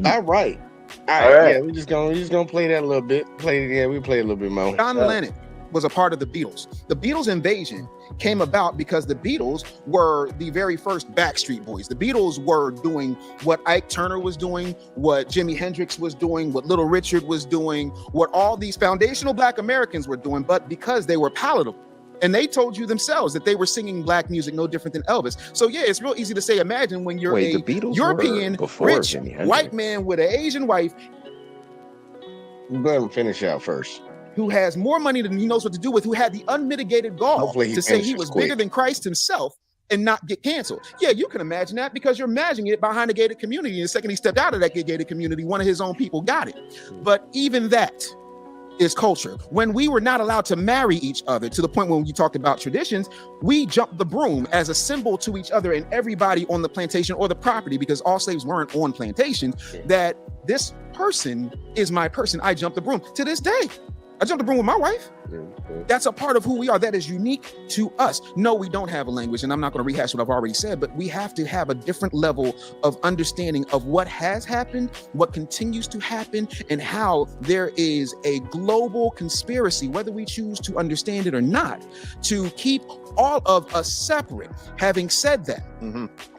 All right. All right. Yeah, we're just gonna play that a little bit. We play a little bit more. John Lennon was a part of the Beatles. The Beatles invasion came about because the Beatles were the very first Backstreet Boys. The Beatles were doing what Ike Turner was doing, what Jimi Hendrix was doing, what Little Richard was doing, what all these foundational Black Americans were doing, but because they were palatable. And they told you themselves that they were singing Black music no different than Elvis. So yeah, it's real easy to say, imagine when you're Wait, a the Beatles European, were before rich, Jimi Hendrix. white man with an Asian wife Go ahead and finish out first. who has more money than he knows what to do with, who had the unmitigated gall Hopefully he to say he finishes was quick. bigger than Christ himself and not get canceled. Yeah, you can imagine that because you're imagining it behind a gated community. And the second he stepped out of that gated community, one of his own people got it. But even that is culture. When we were not allowed to marry each other, to the point when you talked about traditions, we jumped the broom as a symbol to each other and everybody on the plantation or the property, because all slaves weren't on plantations, that this person is my person. I jumped the broom. To this day, I jumped the broom with my wife. That's a part of who we are. That is unique to us. No, we don't have a language, and I'm not going to rehash what I've already said, but we have to have a different level of understanding of what has happened, what continues to happen, and how there is a global conspiracy, whether we choose to understand it or not, to keep all of us separate. Having said that,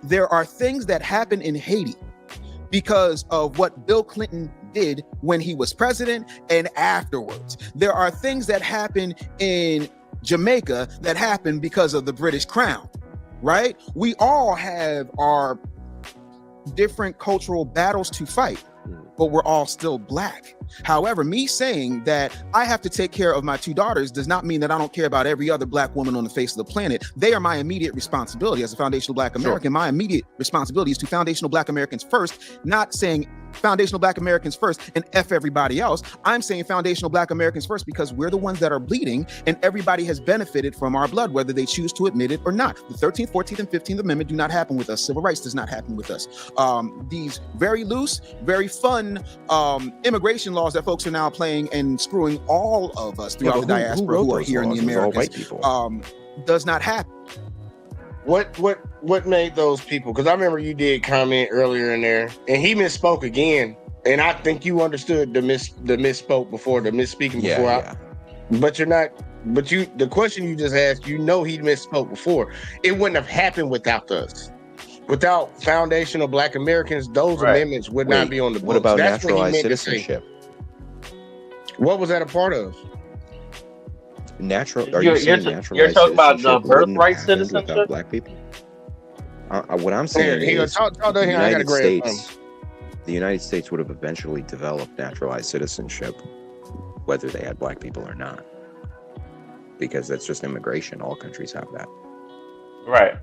there are things that happen in Haiti because of what Bill Clinton did when he was president and afterwards. There are things that happen in Jamaica that happen because of the British Crown, right? We all have our different cultural battles to fight, but we're all still Black. However, me saying that I have to take care of my two daughters does not mean that I don't care about every other Black woman on the face of the planet. They are my immediate responsibility as a foundational Black American. My immediate responsibility is to foundational Black Americans first, not saying foundational Black Americans first and F everybody else. I'm saying foundational Black Americans first because we're the ones that are bleeding and everybody has benefited from our blood, whether they choose to admit it or not. The 13th, 14th, and 15th Amendment do not happen with us. Civil rights does not happen with us. These very loose, very fun immigration laws that folks are now playing and screwing all of us throughout the diaspora who are here in the Americas does not happen. What made those people? Because I remember you did comment earlier in there, and he misspoke again. And I think you understood the misspoke before, the misspeaking before. But you're not. But the question you just asked, you know, he misspoke before. It wouldn't have happened without us. Without foundational Black Americans, those amendments would not be on the books. What about That's what he naturalized meant to say. citizenship? What was that a part of? You're talking about the birthright citizenship? Black people. What I'm saying is the United States would have eventually developed naturalized citizenship, whether they had Black people or not, because that's just immigration. All countries have that. Right.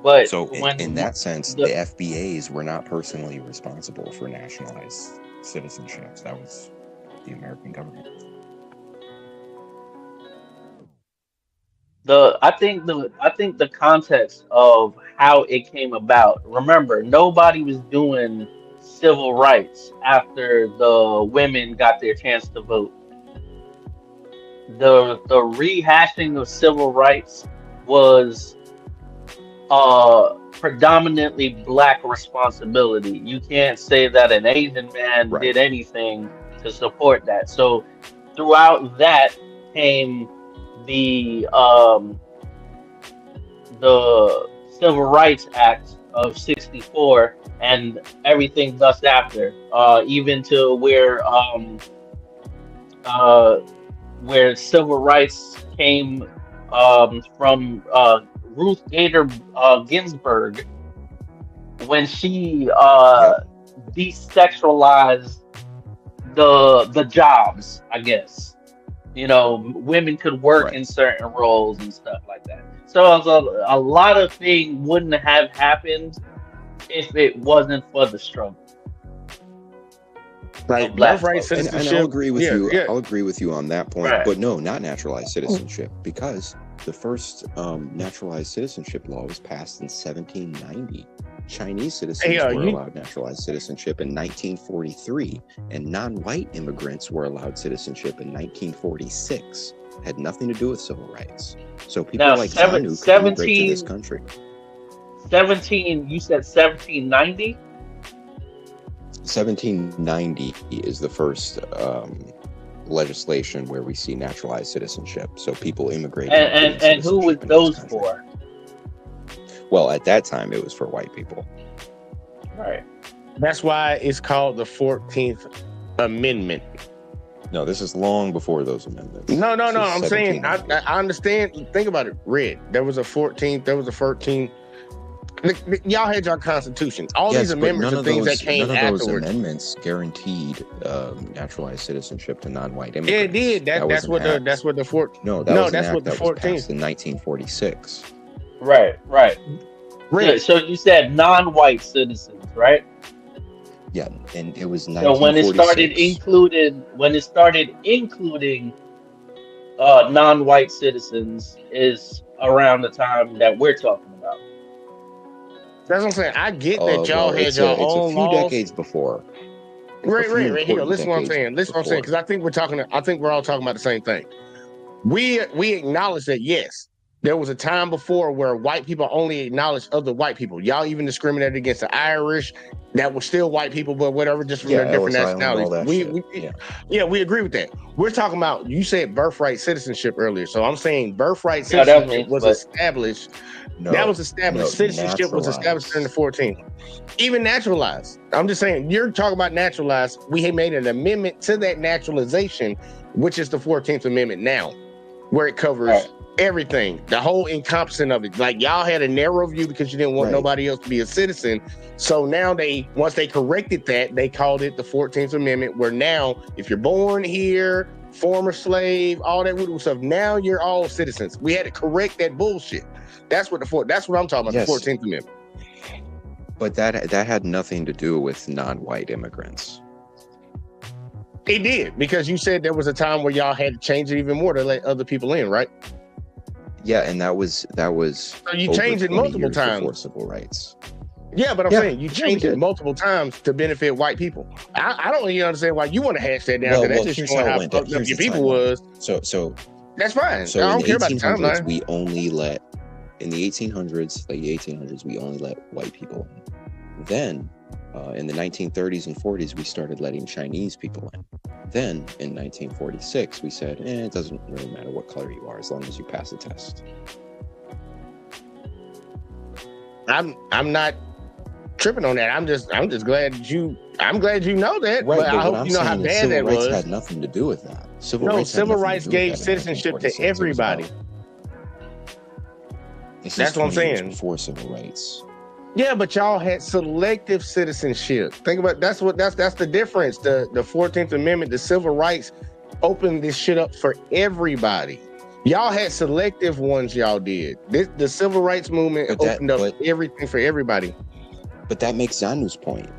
But so in that sense, the FBAs were not personally responsible for nationalized citizenships. That was the American government. I think the context of how it came about. Remember, nobody was doing civil rights after the women got their chance to vote. The rehashing of civil rights was predominantly Black responsibility. You can't say that an Asian man did anything to support that. So throughout that came the Civil Rights Act of '64 and everything thus after, even to where civil rights came from Ruth Bader Ginsburg when she desexualized the jobs, I guess. You know, women could work in certain roles and stuff like that. So a lot of things wouldn't have happened if it wasn't for the struggle. Like birthright citizenship. And I'll agree with you. I'll agree with you on that point. But no, not naturalized citizenship, because the first naturalized citizenship law was passed in 1790. Chinese citizens were allowed naturalized citizenship in 1943, and non-white immigrants were allowed citizenship in 1946. It had nothing to do with civil rights. So people like Sanu could immigrate to this country. You said 1790? 1790 is the first legislation where we see naturalized citizenship. So people immigrating. And who was those for? Well, at that time, it was for white people. Right. That's why it's called the 14th Amendment. No, this is long before those amendments. No. I'm saying, I understand. Think about it. Red. There was a 14th. There was a 13th. Y'all had your Constitution. All these amendments are things that came afterwards. None of those amendments guaranteed naturalized citizenship to non-white immigrants. It did. That's what the 14th. No, that's what the 14th in 1946. Right. Red. So you said non-white citizens, right? Yeah, and it was 1946. So when it started including non-white citizens is around the time that we're talking about. That's what I'm saying. I get that y'all had your own It's a few laws. decades before. Right. Here, listen what I'm saying. Because I think we're all talking about the same thing. We acknowledge that, yes, there was a time before where white people only acknowledged other white people. Y'all even discriminated against the Irish. That were still white people, but whatever, just from their different nationalities. We agree with that. We're talking about, you said birthright citizenship earlier. So I'm saying birthright citizenship was established. That was established. Citizenship was established during the 14th. Even naturalized. I'm just saying, you're talking about naturalized. We had made an amendment to that naturalization, which is the 14th Amendment now, where it covers everything, the whole encompassing of it. Like, y'all had a narrow view because you didn't want nobody else to be a citizen. So now once they corrected that, they called it the 14th Amendment, where now, if you're born here, former slave, all that weird stuff, now you're all citizens. We had to correct that bullshit. That's what I'm talking about, the 14th Amendment. But that had nothing to do with non-white immigrants. It did, because you said there was a time where y'all had to change it even more to let other people in, right? Yeah, and that was. So you changed it multiple times for civil rights. Yeah, but I'm saying you changed it multiple times to benefit white people. I don't even understand why you want to hash that down. That's just showing how fucked up your people was. So that's fine. So I don't care about the timeline. We only let in the 1800s, we only let white people in. Then, in the 1930s and 40s, we started letting Chinese people in. Then, in 1946, we said, it doesn't really matter what color you are as long as you pass the test. I'm not tripping on that. I'm just glad that you know that. Right, but I hope you know how bad that was. Civil rights had nothing to do with that. Civil rights gave citizenship to everybody. That's what I'm saying. Before civil rights. Yeah, but y'all had selective citizenship. Think about that's the difference. The 14th Amendment, the civil rights opened this shit up for everybody. Y'all had selective ones, y'all did. The civil rights movement opened up everything for everybody. But that makes Zanu's point.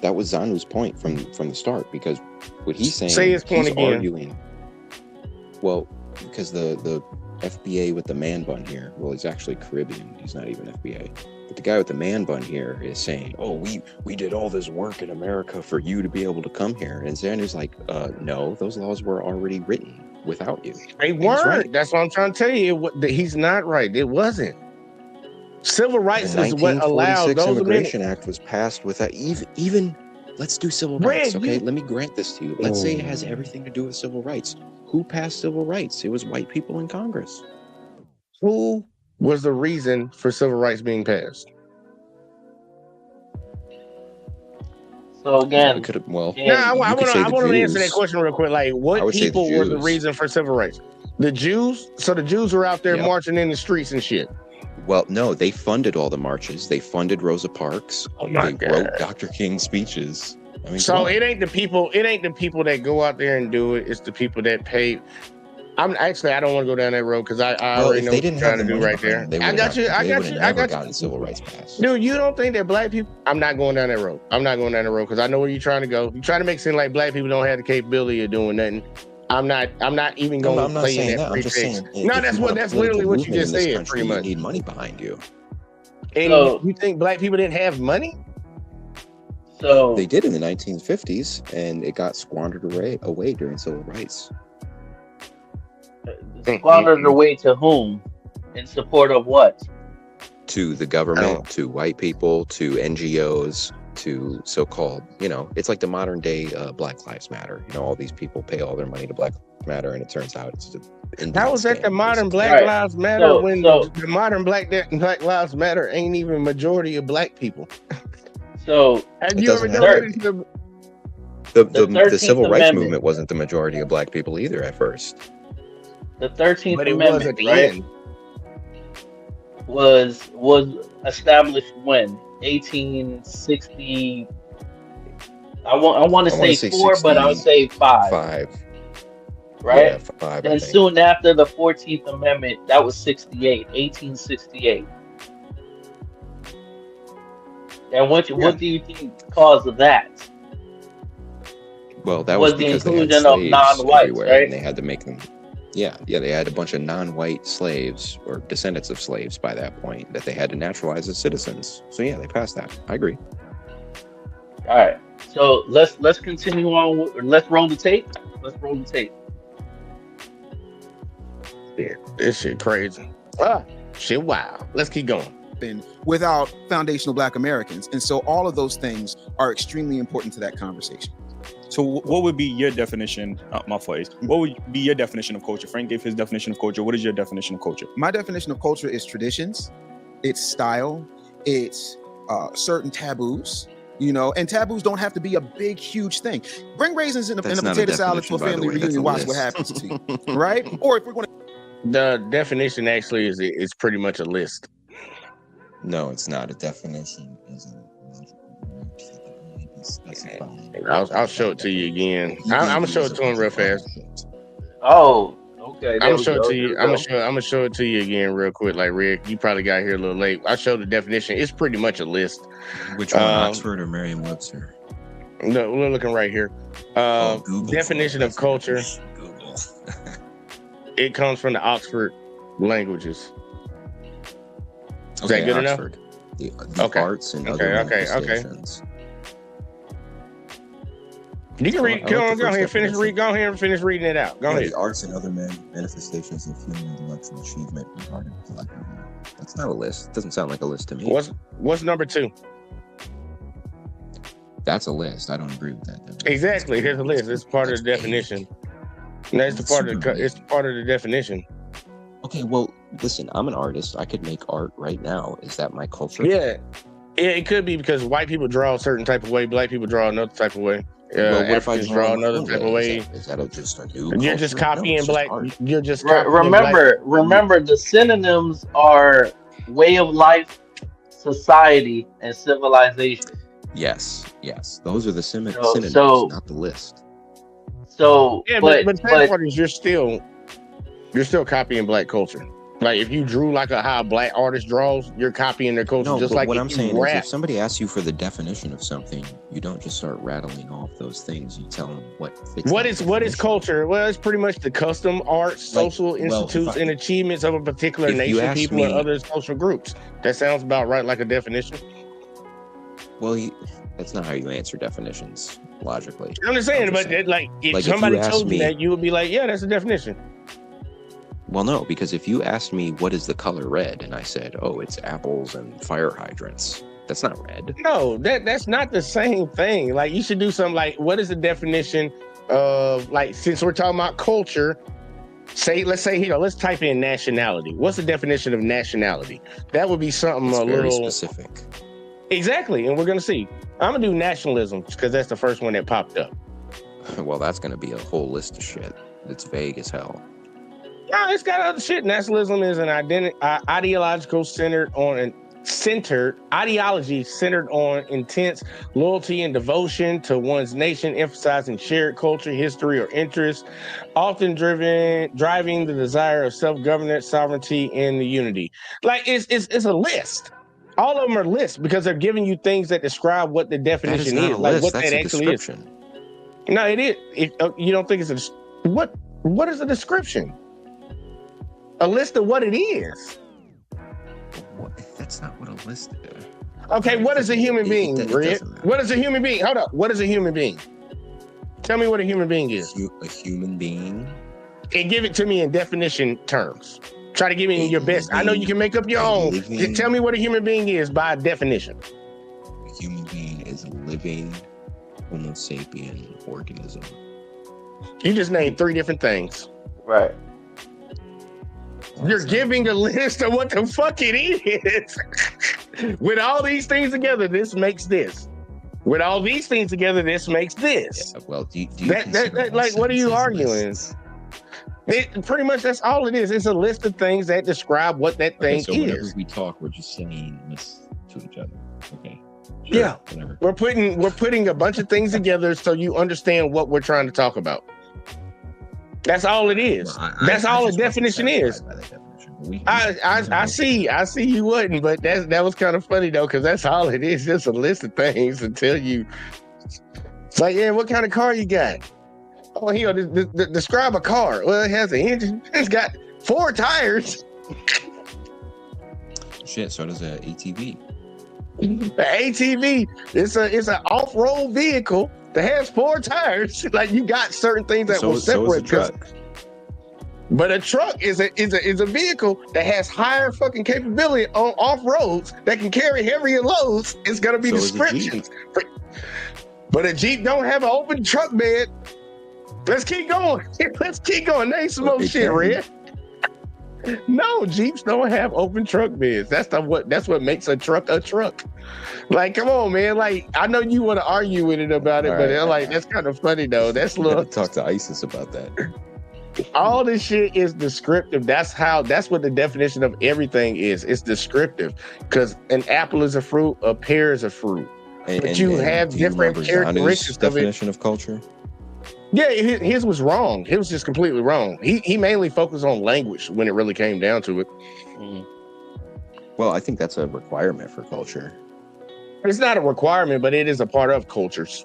That was Zanu's point from the start, because what he's saying, say his point again. Arguing, well, because the FBA with the man bun here, well, he's actually Caribbean. He's not even FBA. But the guy with the man bun here is saying, oh, we did all this work in America for you to be able to come here. And Zanu's like, no, those laws were already written without you. They weren't. Right. That's what I'm trying to tell you. He's not right. It wasn't. Civil rights is what allowed those Immigration Act was passed with that. Even let's do civil rights. Okay, let me grant this to you. Let's say it has everything to do with civil rights. Who passed civil rights? It was white people in Congress. Who was the reason for civil rights being passed? So again, I want to answer that question real quick. Like, what people were the reason for civil rights? The Jews. So the Jews were out there marching in the streets and shit. Well, no, they funded all the marches. They funded Rosa Parks. They wrote Dr. King speeches. I mean, so it ain't the people. It ain't the people that go out there and do it. It's the people that pay. I don't want to go down that road because I already know what they're trying to do right there. I got you. Gotten civil rights passed. Dude, you don't think that black people? I'm not going down that road. Because I know where you're trying to go. You're trying to make it seem like black people don't have the capability of doing nothing. I'm not even going to play in that. I'm just saying. No, that's literally what you just said. Pretty much. You need money behind you. And you think black people didn't have money? So they did in the 1950s, and it got squandered away during civil rights. Squandered away to whom? In support of what? to the government, to white people, to NGOs, to so-called, it's like the modern day Black Lives Matter. All these people pay all their money to Black Lives Matter, and it turns out it's how was that the modern Black Lives Matter when the modern Black Lives Matter ain't even majority of Black people? So have you ever noticed the Civil Rights Movement wasn't the majority of Black people either at first. The 13th but Amendment, was at the right, end. was established when 1860. I want to say 4, but I would say 5. 5. Right? Yeah, 5. And soon after the 14th Amendment, that was 1868. And what do you think caused that? Well, that was the because they had inclusion of slaves non-whites, everywhere, right? and they had to make them. Yeah, they had a bunch of non-white slaves or descendants of slaves by that point that they had to naturalize as citizens. So yeah, they passed that. I agree. All right, so let's continue on. Let's roll the tape. Yeah, this shit crazy. Shit, wow. Let's keep going. Without foundational Black Americans, and so all of those things are extremely important to that conversation. So what would be your definition? My fault. What would be your definition of culture? Frank gave his definition of culture. What is your definition of culture? My definition of culture is traditions, it's style, it's certain taboos, and taboos don't have to be a big, huge thing. Bring raisins in a potato salad to a family reunion, watch what happens to you, right? Or if we're going to... The definition actually is pretty much a list. No, it's not. A definition is I'll show it to you again. I'm gonna show it to him real fast. Oh, okay. I'm gonna show it to you. I'm gonna show it to you again real quick. Like Rick, you probably got here a little late. I showed the definition. It's pretty much a list. Which one, Oxford or Merriam-Webster? No, we're looking right here. Definition of culture. Google. It comes from the Oxford languages. Is Okay, that good Oxford. enough? The arts and other manifestations. You can read. Go ahead, finish reading it out. Go ahead. The arts and other manifestations of human intellectual achievement regarding collective. That's not a list. It doesn't sound like a list to me. What's number 2? That's a list. I don't agree with that. Exactly. Here's a list. It's part of the definition. That's it's part of the definition. Okay, well, listen, I'm an artist. I could make art right now. Is that my culture? Yeah, it could be because white people draw a certain type of way, Black people draw another type of way. Well, what if I Africans draw another type of way. Is that just a new? You're just copying Black. You're just remember. The synonyms are way of life, society, and civilization. Yes. Those are the synonyms, not the list. So, yeah, but the sad part is you're still copying Black culture. Like if you drew like how a Black artist draws, you're copying their culture. No, just but like what I'm saying is, if somebody asks you for the definition of something, you don't just start rattling off those things. You tell them what fits. What is culture? Well, it's pretty much the custom, arts, social institutes, and achievements of a particular nation, people, and other social groups. That sounds about right, like a definition. Well, that's not how you answer definitions logically. I'm just saying, but if somebody told me that, you would be like, yeah, that's a definition. Well, no, because if you asked me what is the color red, and I said, oh, it's apples and fire hydrants, that's not red. No, that's not the same thing. Like you should do something like, what is the definition of, like, since we're talking about culture, let's type in nationality. What's the definition of nationality? That would be something it's a very little specific. Exactly, and we're gonna see. I'm gonna do nationalism because that's the first one that popped up. Well, that's gonna be a whole list of shit. It's vague as hell. No, it's got other shit. Nationalism is an ideology centered on intense loyalty and devotion to one's nation, emphasizing shared culture, history, or interests, often driving the desire of self-governance, sovereignty, and the unity. Like it's a list. All of them are lists because they're giving you things that describe what the definition is, like what that actually is. No, it is. You don't think it's what is a description? A list of what it is. That's not what a list is. Okay, what is a human being, Red? What is a human being? Hold up. What is a human being? Tell me what a human being is. A human being? And give it to me in definition terms. Try to give me your best. I know you can make up your own. Just tell me what a human being is by definition. A human being is a living Homo sapien organism. You just named 3 different things. Right. You're giving a list of what the fuck it is. With all these things together, this makes this. With all these things together, this makes this. Yeah, well, do you like, what are you arguing? Pretty much that's all it is. It's a list of things that describe what that thing so is. Whenever we talk, we're just saying this to each other. Okay. Sure, yeah. Whatever. We're putting a bunch of things together so you understand what we're trying to talk about. That's all it is. Well, that's all the definition is. I see you wouldn't, but that was kind of funny though, because that's all it is. Just a list of things to tell you. It's like, yeah, what kind of car you got? Oh, describe a car. Well, it has an engine. It's got 4 tires. Shit, so does an ATV. The ATV, it's an off-road vehicle that has 4 tires. Like, you got certain things that will separate. So is a truck. But a truck is a vehicle that has higher fucking capability on off roads that can carry heavier loads. It's gonna be descriptions. But a Jeep don't have an open truck bed. Let's keep going. Let's keep going. Name some more shit, Red. No, Jeeps don't have open truck beds. That's what makes a truck a truck. Like, come on, man. Like, I know you want to argue with it about it, but that's kind of funny though. That's a little. Talk to ISIS about that. All this shit is descriptive. That's what the definition of everything is. It's descriptive because an apple is a fruit, a pear is a fruit. But you have different characteristics. Definition of culture. Yeah, his was wrong. It was just completely wrong. He mainly focused on language when it really came down to it. Well, I think that's a requirement for culture. It's not a requirement, but it is a part of cultures.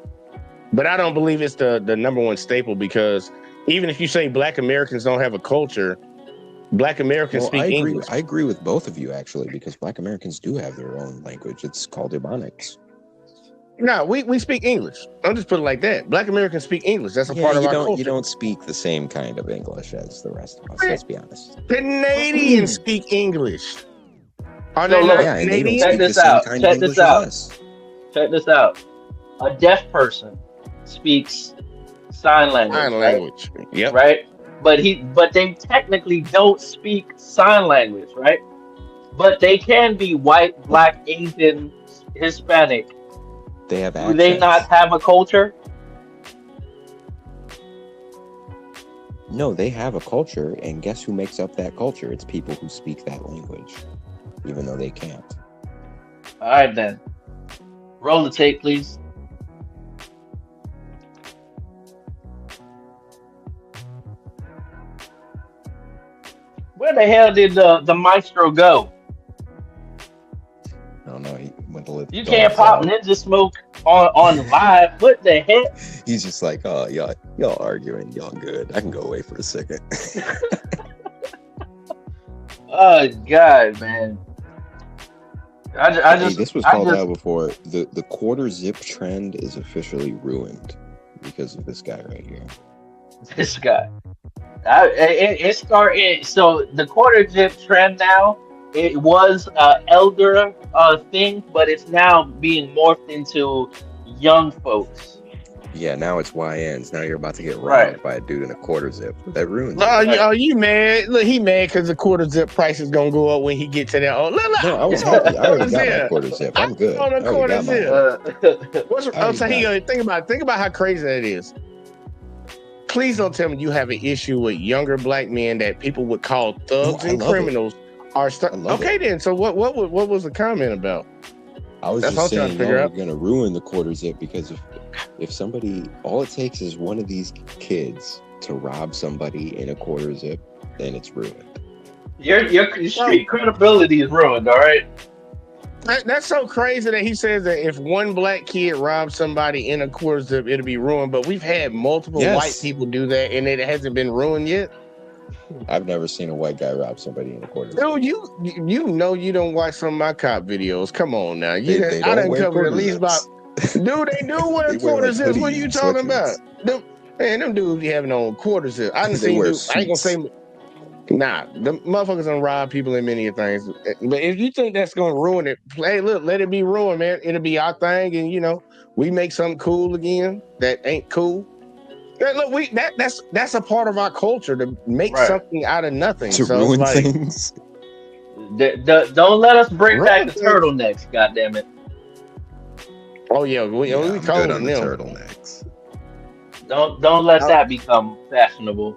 But I don't believe it's the number one staple because even if you say Black Americans don't have a culture, Black Americans speak English. I agree with both of you, actually, because Black Americans do have their own language. It's called Ebonics. No, we speak English. I'll just put it like that. Black Americans speak English. That's a part of our culture. You don't speak the same kind of English as the rest of us, let's be honest. Canadians speak English. Are they not Canadians? Check this out. Check this out. A deaf person speaks sign language. Right? Yep. Right? But they technically don't speak sign language, right? But they can be white, Black, Asian, Hispanic. They have accents. Do they not have a culture? No, they have a culture, and guess who makes up that culture? It's people who speak that language, even though they can't. All right, then. Roll the tape, please. Where the hell did the maestro go? I don't know. He went to live. You can't pop Ninja Smoke on live. What the heck? He's just like, oh, y'all arguing, y'all good. I can go away for a second. Oh God, man. This was called out before. The quarter zip trend is officially ruined because of this guy right here. This guy. It started. So the quarter zip trend now. It was elder thing, but it's now being morphed into young folks. Yeah, now it's YNs. Now you're about to get robbed by a dude in a quarter zip. That ruins it. Oh, you mad? Look, he mad because the quarter zip price is gonna go up when he get to that. Oh, look. No, I was happy. I already got my quarter zip. I'm good. On a quarter zip. I'm saying, think about how crazy that is. Please don't tell me you have an issue with younger Black men that people would call thugs and criminals. Okay, then. So what was the comment about? I was just saying you're gonna ruin the quarter zip because if somebody, all it takes is one of these kids to rob somebody in a quarter zip, then it's ruined. Your street credibility is ruined. All right. That's so crazy that he says that if one Black kid robs somebody in a quarter zip, it'll be ruined. But we've had multiple white people do that, and it hasn't been ruined yet. I've never seen a white guy rob somebody in a quarter zip. Dude, you know you don't watch some of my cop videos. Come on now. They don't wear covered at least about. Dude, they do wear quarter zips. What are you talking about? Them dudes be having on quarter zip. I didn't see dudes. I ain't gonna say. Nah, the motherfuckers gonna rob people in many things. But if you think that's gonna ruin it, hey, look, let it be ruined, man. It'll be our thing, and we make something cool again that ain't cool. Yeah, look, that's a part of our culture to make something out of nothing. To ruin things. Don't let us bring back the turtlenecks, goddammit. Oh yeah, we call them the turtlenecks. Don't let that become fashionable.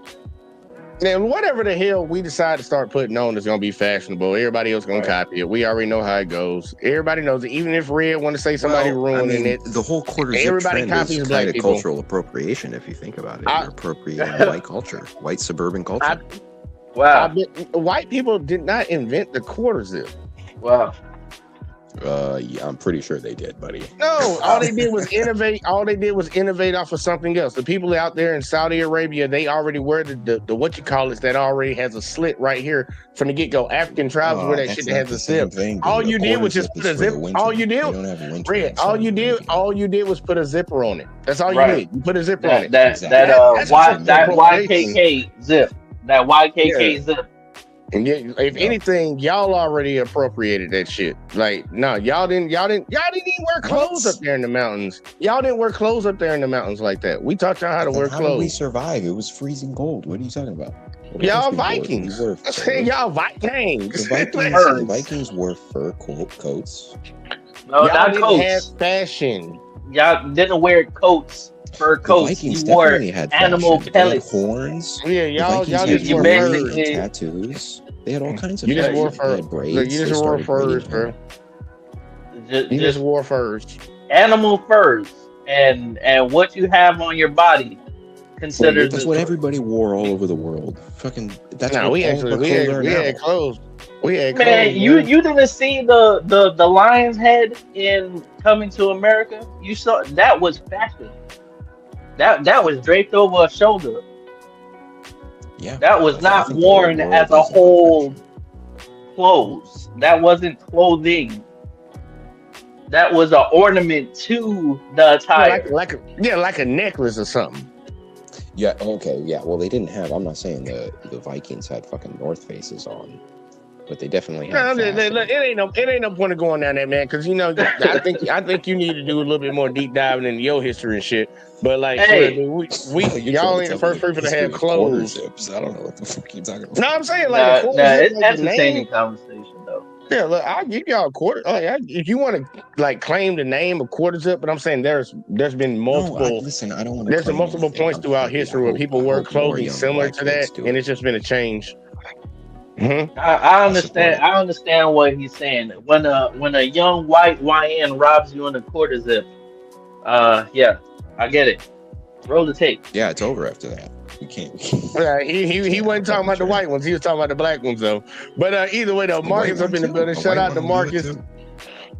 Man, whatever the hell we decide to start putting on is gonna be fashionable. Everybody else gonna copy it. We already know how it goes. Everybody knows it. Even if Red want to say somebody ruining it, the whole quarter zip everybody trend copies is black kind of people. cultural appropriation. If you think about it, you're appropriating white culture, white suburban culture. White people did not invent the quarter zip. Wow. Yeah, I'm pretty sure they did, buddy. No, all they did was innovate. All they did was innovate off of something else. The people out there in Saudi Arabia, they already wear the what you call it that already has a slit right here from the get go. African tribes wear that shit that has a zip. All you did was just put a zip. All you did, Red. All you did was put a zipper on it. That's all you did. You put a zipper on it. That YKK zip. That YKK zip. And yet, if anything, y'all already appropriated that shit. Like, no, y'all didn't even wear clothes up there in the mountains. Y'all didn't wear clothes up there in the mountains like that. We taught y'all how to wear clothes. How did we survive? It was freezing cold. What are you talking about? Y'all Vikings. I'm saying y'all Vikings. The Vikings wore fur coats. No, y'all not didn't coats. have fashion. Y'all didn't wear coats. Fur coats. The Vikings you wore had animal fashion. pellets. They had horns. Yeah, y'all just wore furs. Tattoos. They had all kinds of. You just wore furs. furs. You just wore furs, bro. You just wore furs. Animal furs, and what you have on your body. Considered. That's what everybody wore all over the world. Fucking. That's what we had clothes. We had clothes. Man, you didn't see the lion's head in Coming to America? You saw that was fashion. That was draped over a shoulder. Yeah. That was not worn as a whole clothes. That wasn't clothing. That was an ornament to the attire. Like a necklace or something. Yeah, okay, yeah. Well, they didn't have, I'm not saying the Vikings had fucking North Faces on, but they definitely had. No, it ain't no point of going down there, man, because I think you need to do a little bit more deep diving into your history and shit. But like, y'all ain't the first people to have clothes. I don't know what the fuck you're talking about. No, I'm saying it's entertaining conversation though. Yeah, look, I'll give y'all a quarter. If you want to claim the name of quarter zip, but I'm saying there's been multiple. I don't want to. There's been multiple points throughout history where people wear clothing similar to that, and it's just been a change. Mm-hmm. I understand. I understand what he's saying. When a young white YN robs you in a quarter zip, yeah, I get it. Roll the tape. Yeah, it's over after that. We can't. He wasn't talking about the white ones. He was talking about the black ones, though. But either way, though, Marcus up in the building. Shout out to Marcus.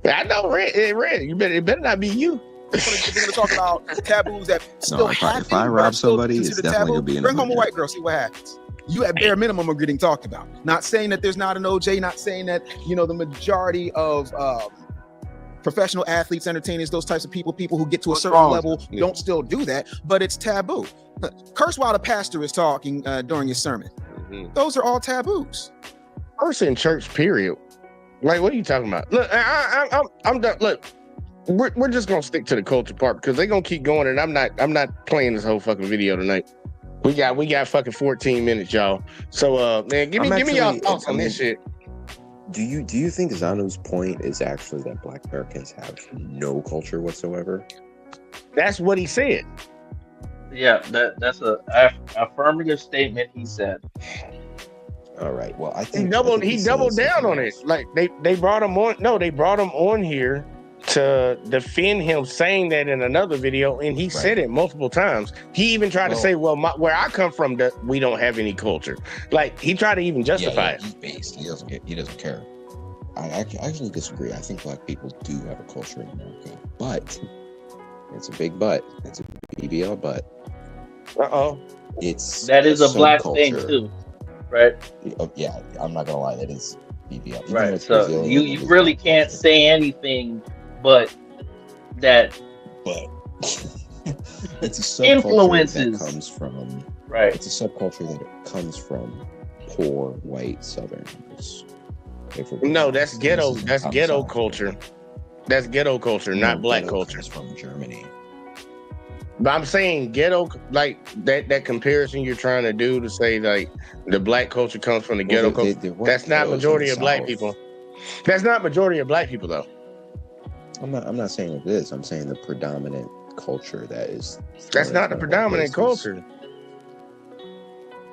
I know, Red. You it better not be you. We're going to talk about taboos that still happen. If I rob somebody, it's definitely going to be Bring home a white girl, see what happens. You at bare minimum are getting talked about. Not saying that there's not an OJ, not saying that, the majority of professional athletes, entertainers, those types of people who get to a certain level don't still do that, but it's taboo. Curse while the pastor is talking during his sermon. Mm-hmm. Those are all taboos. Curse in church, period. Like, what are you talking about? Look, I'm done. Look, we're just gonna stick to the culture part because they're gonna keep going, and I'm not playing this whole fucking video tonight. We got fucking 14 minutes, y'all. So man, give me y'all thoughts on this shit. Do you think Zanu's point is actually that Black Americans have no culture whatsoever? That's what he said. Yeah, that's a affirmative statement he said. All right. Well, I think he doubled down on it. Like they brought him on. No, they brought him on here to defend him saying that in another video, and he said it multiple times. He even tried to say, well, where I come from, we don't have any culture. Like, he tried to even justify it. He's based. He doesn't care. I actually disagree. I think Black people do have a culture in America, but it's a big but. It's a BBL but. That is a Black thing too, right? Yeah, I'm not gonna lie, that is BBL. Right. So you really can't say anything but that. But it's a subculture influences that comes from. Right. It's a subculture that comes from poor white Southerners. No, that's ghetto. That's ghetto culture. That's ghetto culture, not black culture. Comes from Germany. But I'm saying ghetto, like that comparison you're trying to do to say like the black culture comes from the ghetto culture. That's not majority of black people. That's not majority of black people though. I'm not saying it is. I'm saying the predominant culture that is. That's not the predominant culture.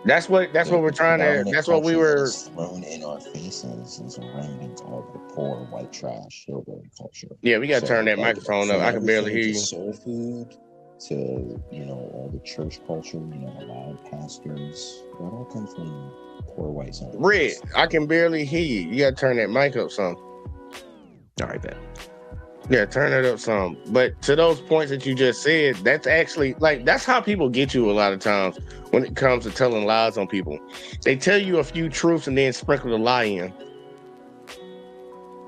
That's what we're trying to. That's what we were thrown in our faces is a remnant of the poor white trash hillbilly culture. Yeah, we got to turn that microphone up. I can barely hear you. Soul food to all the church culture, the loud pastors. That all comes from poor white Southerners. Red, I can barely hear you. You got to turn that mic up some. All right, bet. Yeah, turn it up some. But to those points that you just said, that's actually that's how people get you a lot of times when it comes to telling lies on people. They tell you a few truths and then sprinkle the lie in.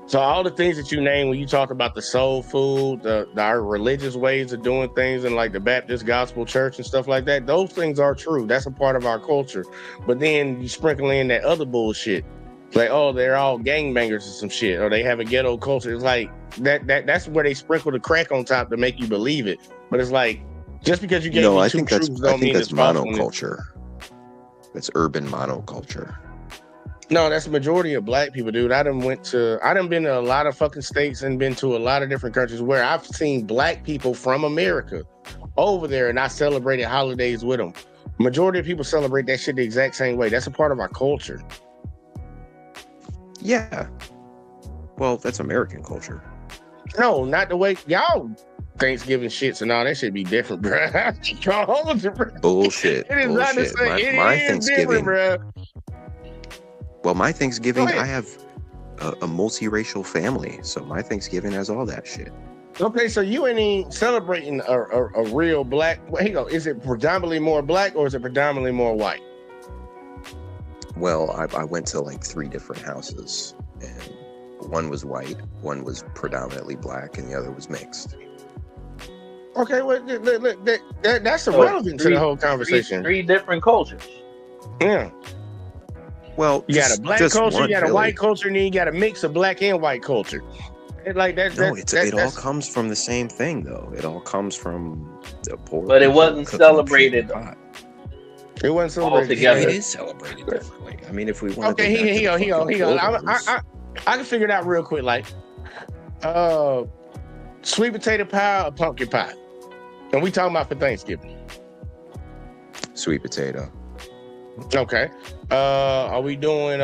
So all the things that you name when you talk about the soul food, our religious ways of doing things in like the Baptist Gospel Church and stuff like that, those things are true. That's a part of our culture. But then you sprinkle in that other bullshit. Like, oh, they're all gangbangers or some shit, or they have a ghetto culture. It's like that's where they sprinkle the crack on top to make you believe it. But it's like, just because you gave me two truths don't mean it's monoculture. That's urban monoculture. No, that's the majority of black people, dude. I done been to a lot of fucking states and been to a lot of different countries where I've seen black people from America over there, and I celebrated holidays with them. Majority of people celebrate that shit the exact same way. That's a part of our culture. Yeah. Well, that's American culture. No, not the way y'all Thanksgiving shits and all that shit be different, bro. Bullshit. It is not the same. My It is Thanksgiving, different, bro. Well, my Thanksgiving, I have a multiracial family, so my Thanksgiving has all that shit. Okay, so you ain't even celebrating a real black. Well, hang on, is it predominantly more black or is it predominantly more white? Well, I went to like 3 different houses, and one was white, one was predominantly black, and the other was mixed. Okay, well, that's irrelevant to the whole conversation. Three different cultures. Yeah. Well, you got a black culture, you got a white culture, and then you got a mix of black and white culture. It all comes from the same thing, though. It all comes from the poor. But it wasn't celebrated. It wasn't celebrated together. It is celebrated differently. I mean, if we want to. Okay, he go. I can figure it out real quick. Like, sweet potato pie or pumpkin pie, and we talking about for Thanksgiving. Sweet potato. Okay. Are we doing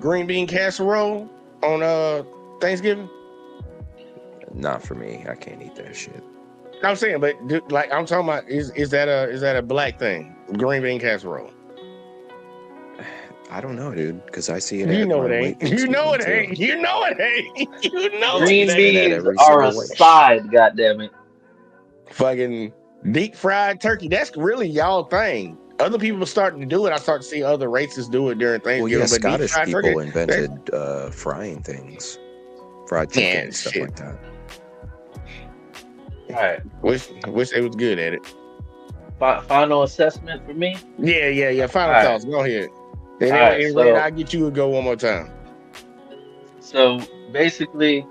green bean casserole on Thanksgiving? Not for me. I can't eat that shit. I'm saying, but I'm talking about is that a black thing? Green bean casserole. I don't know, dude, because I see it. You know it ain't. You know it ain't. You know it ain't. You know green beans are a side. Goddamn it. Fucking deep fried turkey. That's really y'all thing. Other people are starting to do it. I start to see other races do it during Thanksgiving. Well, yeah, but Scottish people invented frying things, fried chicken and stuff like that. All right. Wish they was good at it. Final assessment for me? Yeah. Final thoughts. Go ahead. Then I'll get you to go one more time. So basically,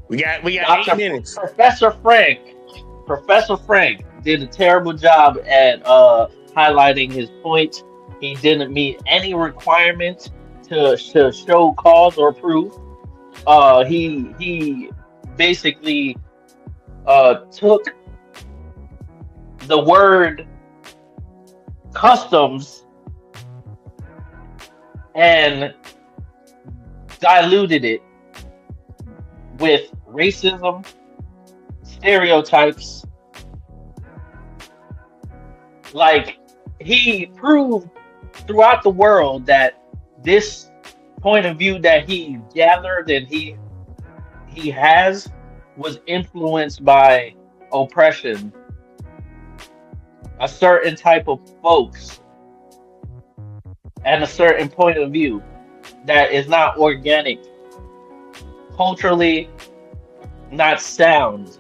we got 8 minutes. Professor Frank did a terrible job at highlighting his point. He didn't meet any requirements to show cause or proof. He basically took the word customs and diluted it with racism, stereotypes. Like, he proved throughout the world that this point of view that he gathered and he has was influenced by oppression, a certain type of folks, and a certain point of view that is not organic, culturally not sound.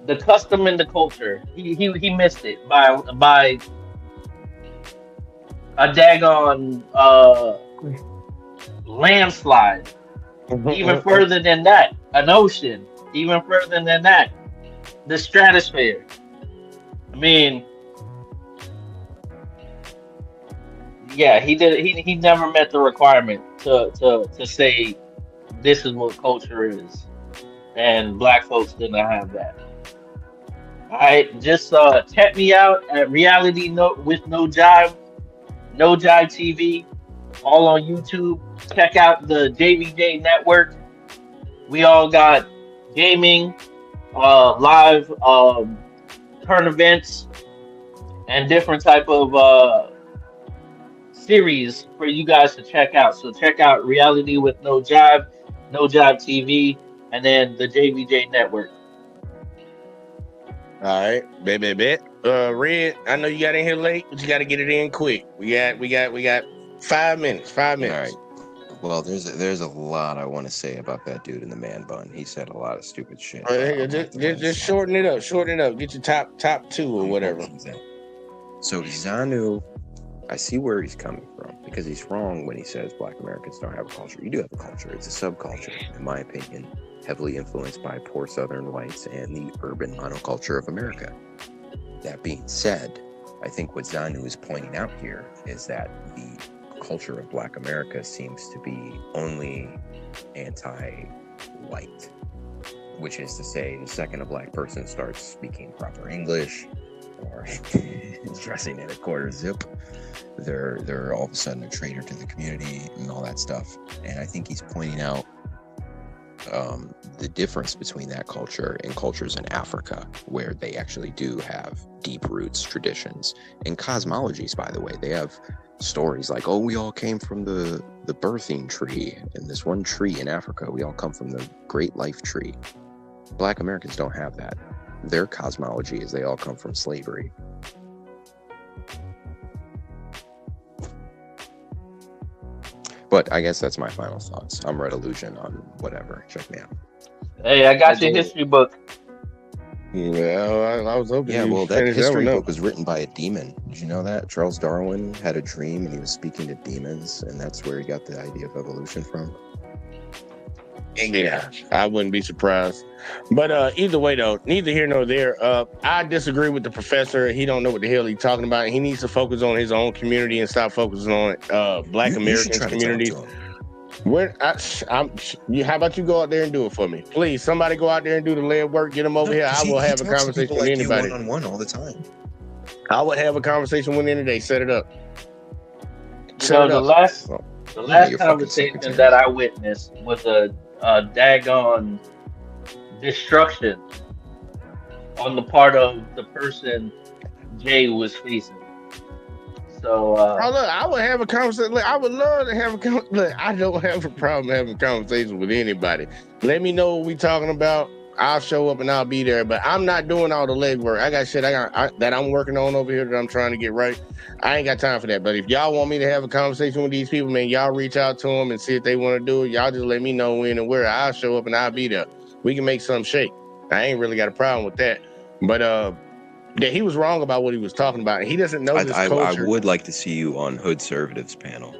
The custom and the culture, he missed it by a daggone landslide. Even further than that, an ocean. Even further than that, the stratosphere. I mean, yeah, he did. He never met the requirement to say this is what culture is, and black folks did not have that. All right, just check me out at Reality with No Jive TV, all on YouTube. Check out the JVJ Network. We all got gaming, live current events, and different type of series for you guys to check out. So check out Reality with No Jive TV, and then the JVJ Network. All right, bet. Red, I know you got in here late, but you got to get it in quick. We got 5 minutes. 5 minutes. All right. Well, there's a lot I want to say about that dude in the man bun. He said a lot of stupid shit. Just shorten it up. Get your top two or whatever. So ZANU, I see where he's coming from, because he's wrong when he says Black Americans don't have a culture. You do have a culture. It's a subculture, in my opinion, heavily influenced by poor Southern whites and the urban monoculture of America. That being said, I think what ZANU is pointing out here is that the culture of Black America seems to be only anti-white, which is to say, the second a Black person starts speaking proper English or dressing in a quarter zip, they're all of a sudden a traitor to the community and all that stuff. And I think he's pointing out the difference between that culture and cultures in Africa, where they actually do have deep roots, traditions, and cosmologies. By the way, they have stories like, oh, we all came from the birthing tree, and this one tree in Africa, we all come from the great life tree. Black Americans don't have that. Their cosmology is they all come from slavery. But I guess that's my final thoughts. I'm Red Illusion on whatever. Check me out. Hey, I got your history book. Yeah, I was hoping. Yeah, well, that history book was written by a demon. Did you know that? Charles Darwin had a dream and he was speaking to demons, and that's where he got the idea of evolution from. Yeah, I wouldn't be surprised. But either way, though, neither here nor there. I disagree with the professor. He don't know what the hell he's talking about. He needs to focus on his own community and stop focusing on Black American communities. How about you go out there and do it for me, please? Somebody go out there and do the lead work. Get him over here. I will have a conversation with anybody. One-on-one all the time. I would have a conversation with any day. Set it up. The last conversation that I witnessed was a daggone destruction on the part of the person Jay was facing. So look, I would have a conversation. Look, I would love to have a look. I don't have a problem having conversations with anybody. Let me know what we talking about. I'll show up and I'll be there. But I'm not doing all the legwork. I got shit that I'm working on over here that I'm trying to get right. I ain't got time for that. But if y'all want me to have a conversation with these people, man, y'all reach out to them and see if they want to do it. Y'all just let me know when and where. I'll show up and I'll be there. We can make something shake. I ain't really got a problem with that. But yeah, he was wrong about what he was talking about. He doesn't know this culture. I would like to see you on Hood Servatives panel.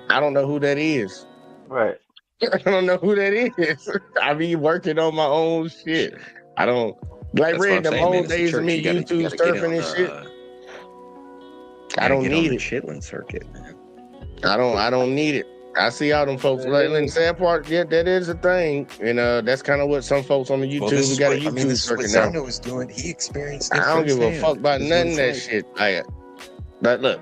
I don't know who that is. Right. I don't know who that is. I be working on my own shit. I don't like Red. Them old days of me YouTube surfing and shit. I don't need it. Chitlin circuit, man. I don't need it. I see all them folks. Like, and sad part, yeah, that is a thing, and that's kind of what some folks on the YouTube. We got a YouTube circuit now. ZANU was doing. He experienced it. I don't give a fuck about none of that shit. But look,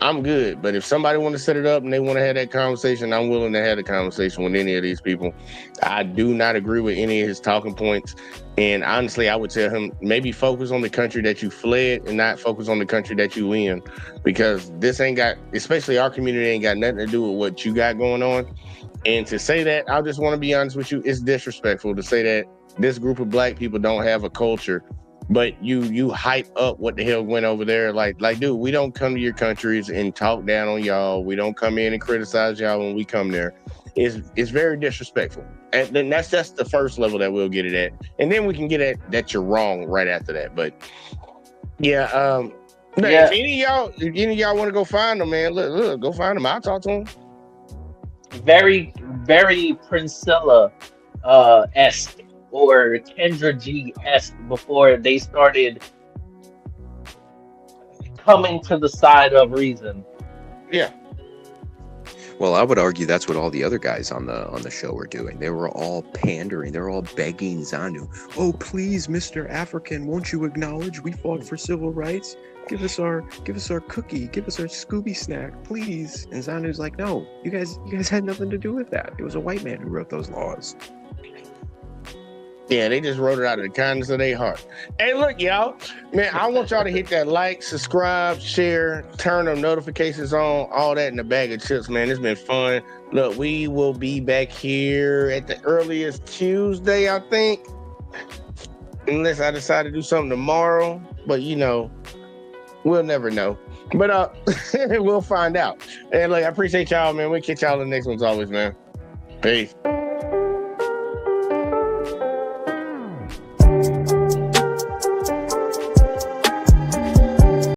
I'm good. But if somebody want to set it up and they want to have that conversation, I'm willing to have a conversation with any of these people. I do not agree with any of his talking points. And honestly, I would tell him maybe focus on the country that you fled and not focus on the country that you in, because this ain't got, especially our community, ain't got nothing to do with what you got going on. And to say that, I just want to be honest with you, it's disrespectful to say that this group of Black people don't have a culture, but you hype up what the hell went over there. Like, dude, we don't come to your countries and talk down on y'all. We don't come in and criticize y'all when we come there. It's very disrespectful. And then that's the first level that we'll get it at. And then we can get at that you're wrong right after that. But yeah, Yeah. If any of y'all want to go find them, man, look, go find them. I'll talk to them. Very, very Priscilla esque or Kendra G esque before they started coming to the side of reason. Yeah. Well, I would argue that's what all the other guys on the show were doing. They were all pandering. They were all begging Xanu, "Oh, please, Mr. African, won't you acknowledge we fought for civil rights? Give us our cookie, give us our Scooby snack, please." And Xanu's like, "No, you guys had nothing to do with that. It was a white man who wrote those laws." Yeah, they just wrote it out of the kindness of their heart. Hey, look, y'all. Man, I want y'all to hit that like, subscribe, share, turn them notifications on, all that in the bag of chips, man. It's been fun. Look, we will be back here at the earliest Tuesday, I think. Unless I decide to do something tomorrow. But, we'll never know. But we'll find out. And, look, I appreciate y'all, man. We'll catch y'all in the next one as always, man. Peace.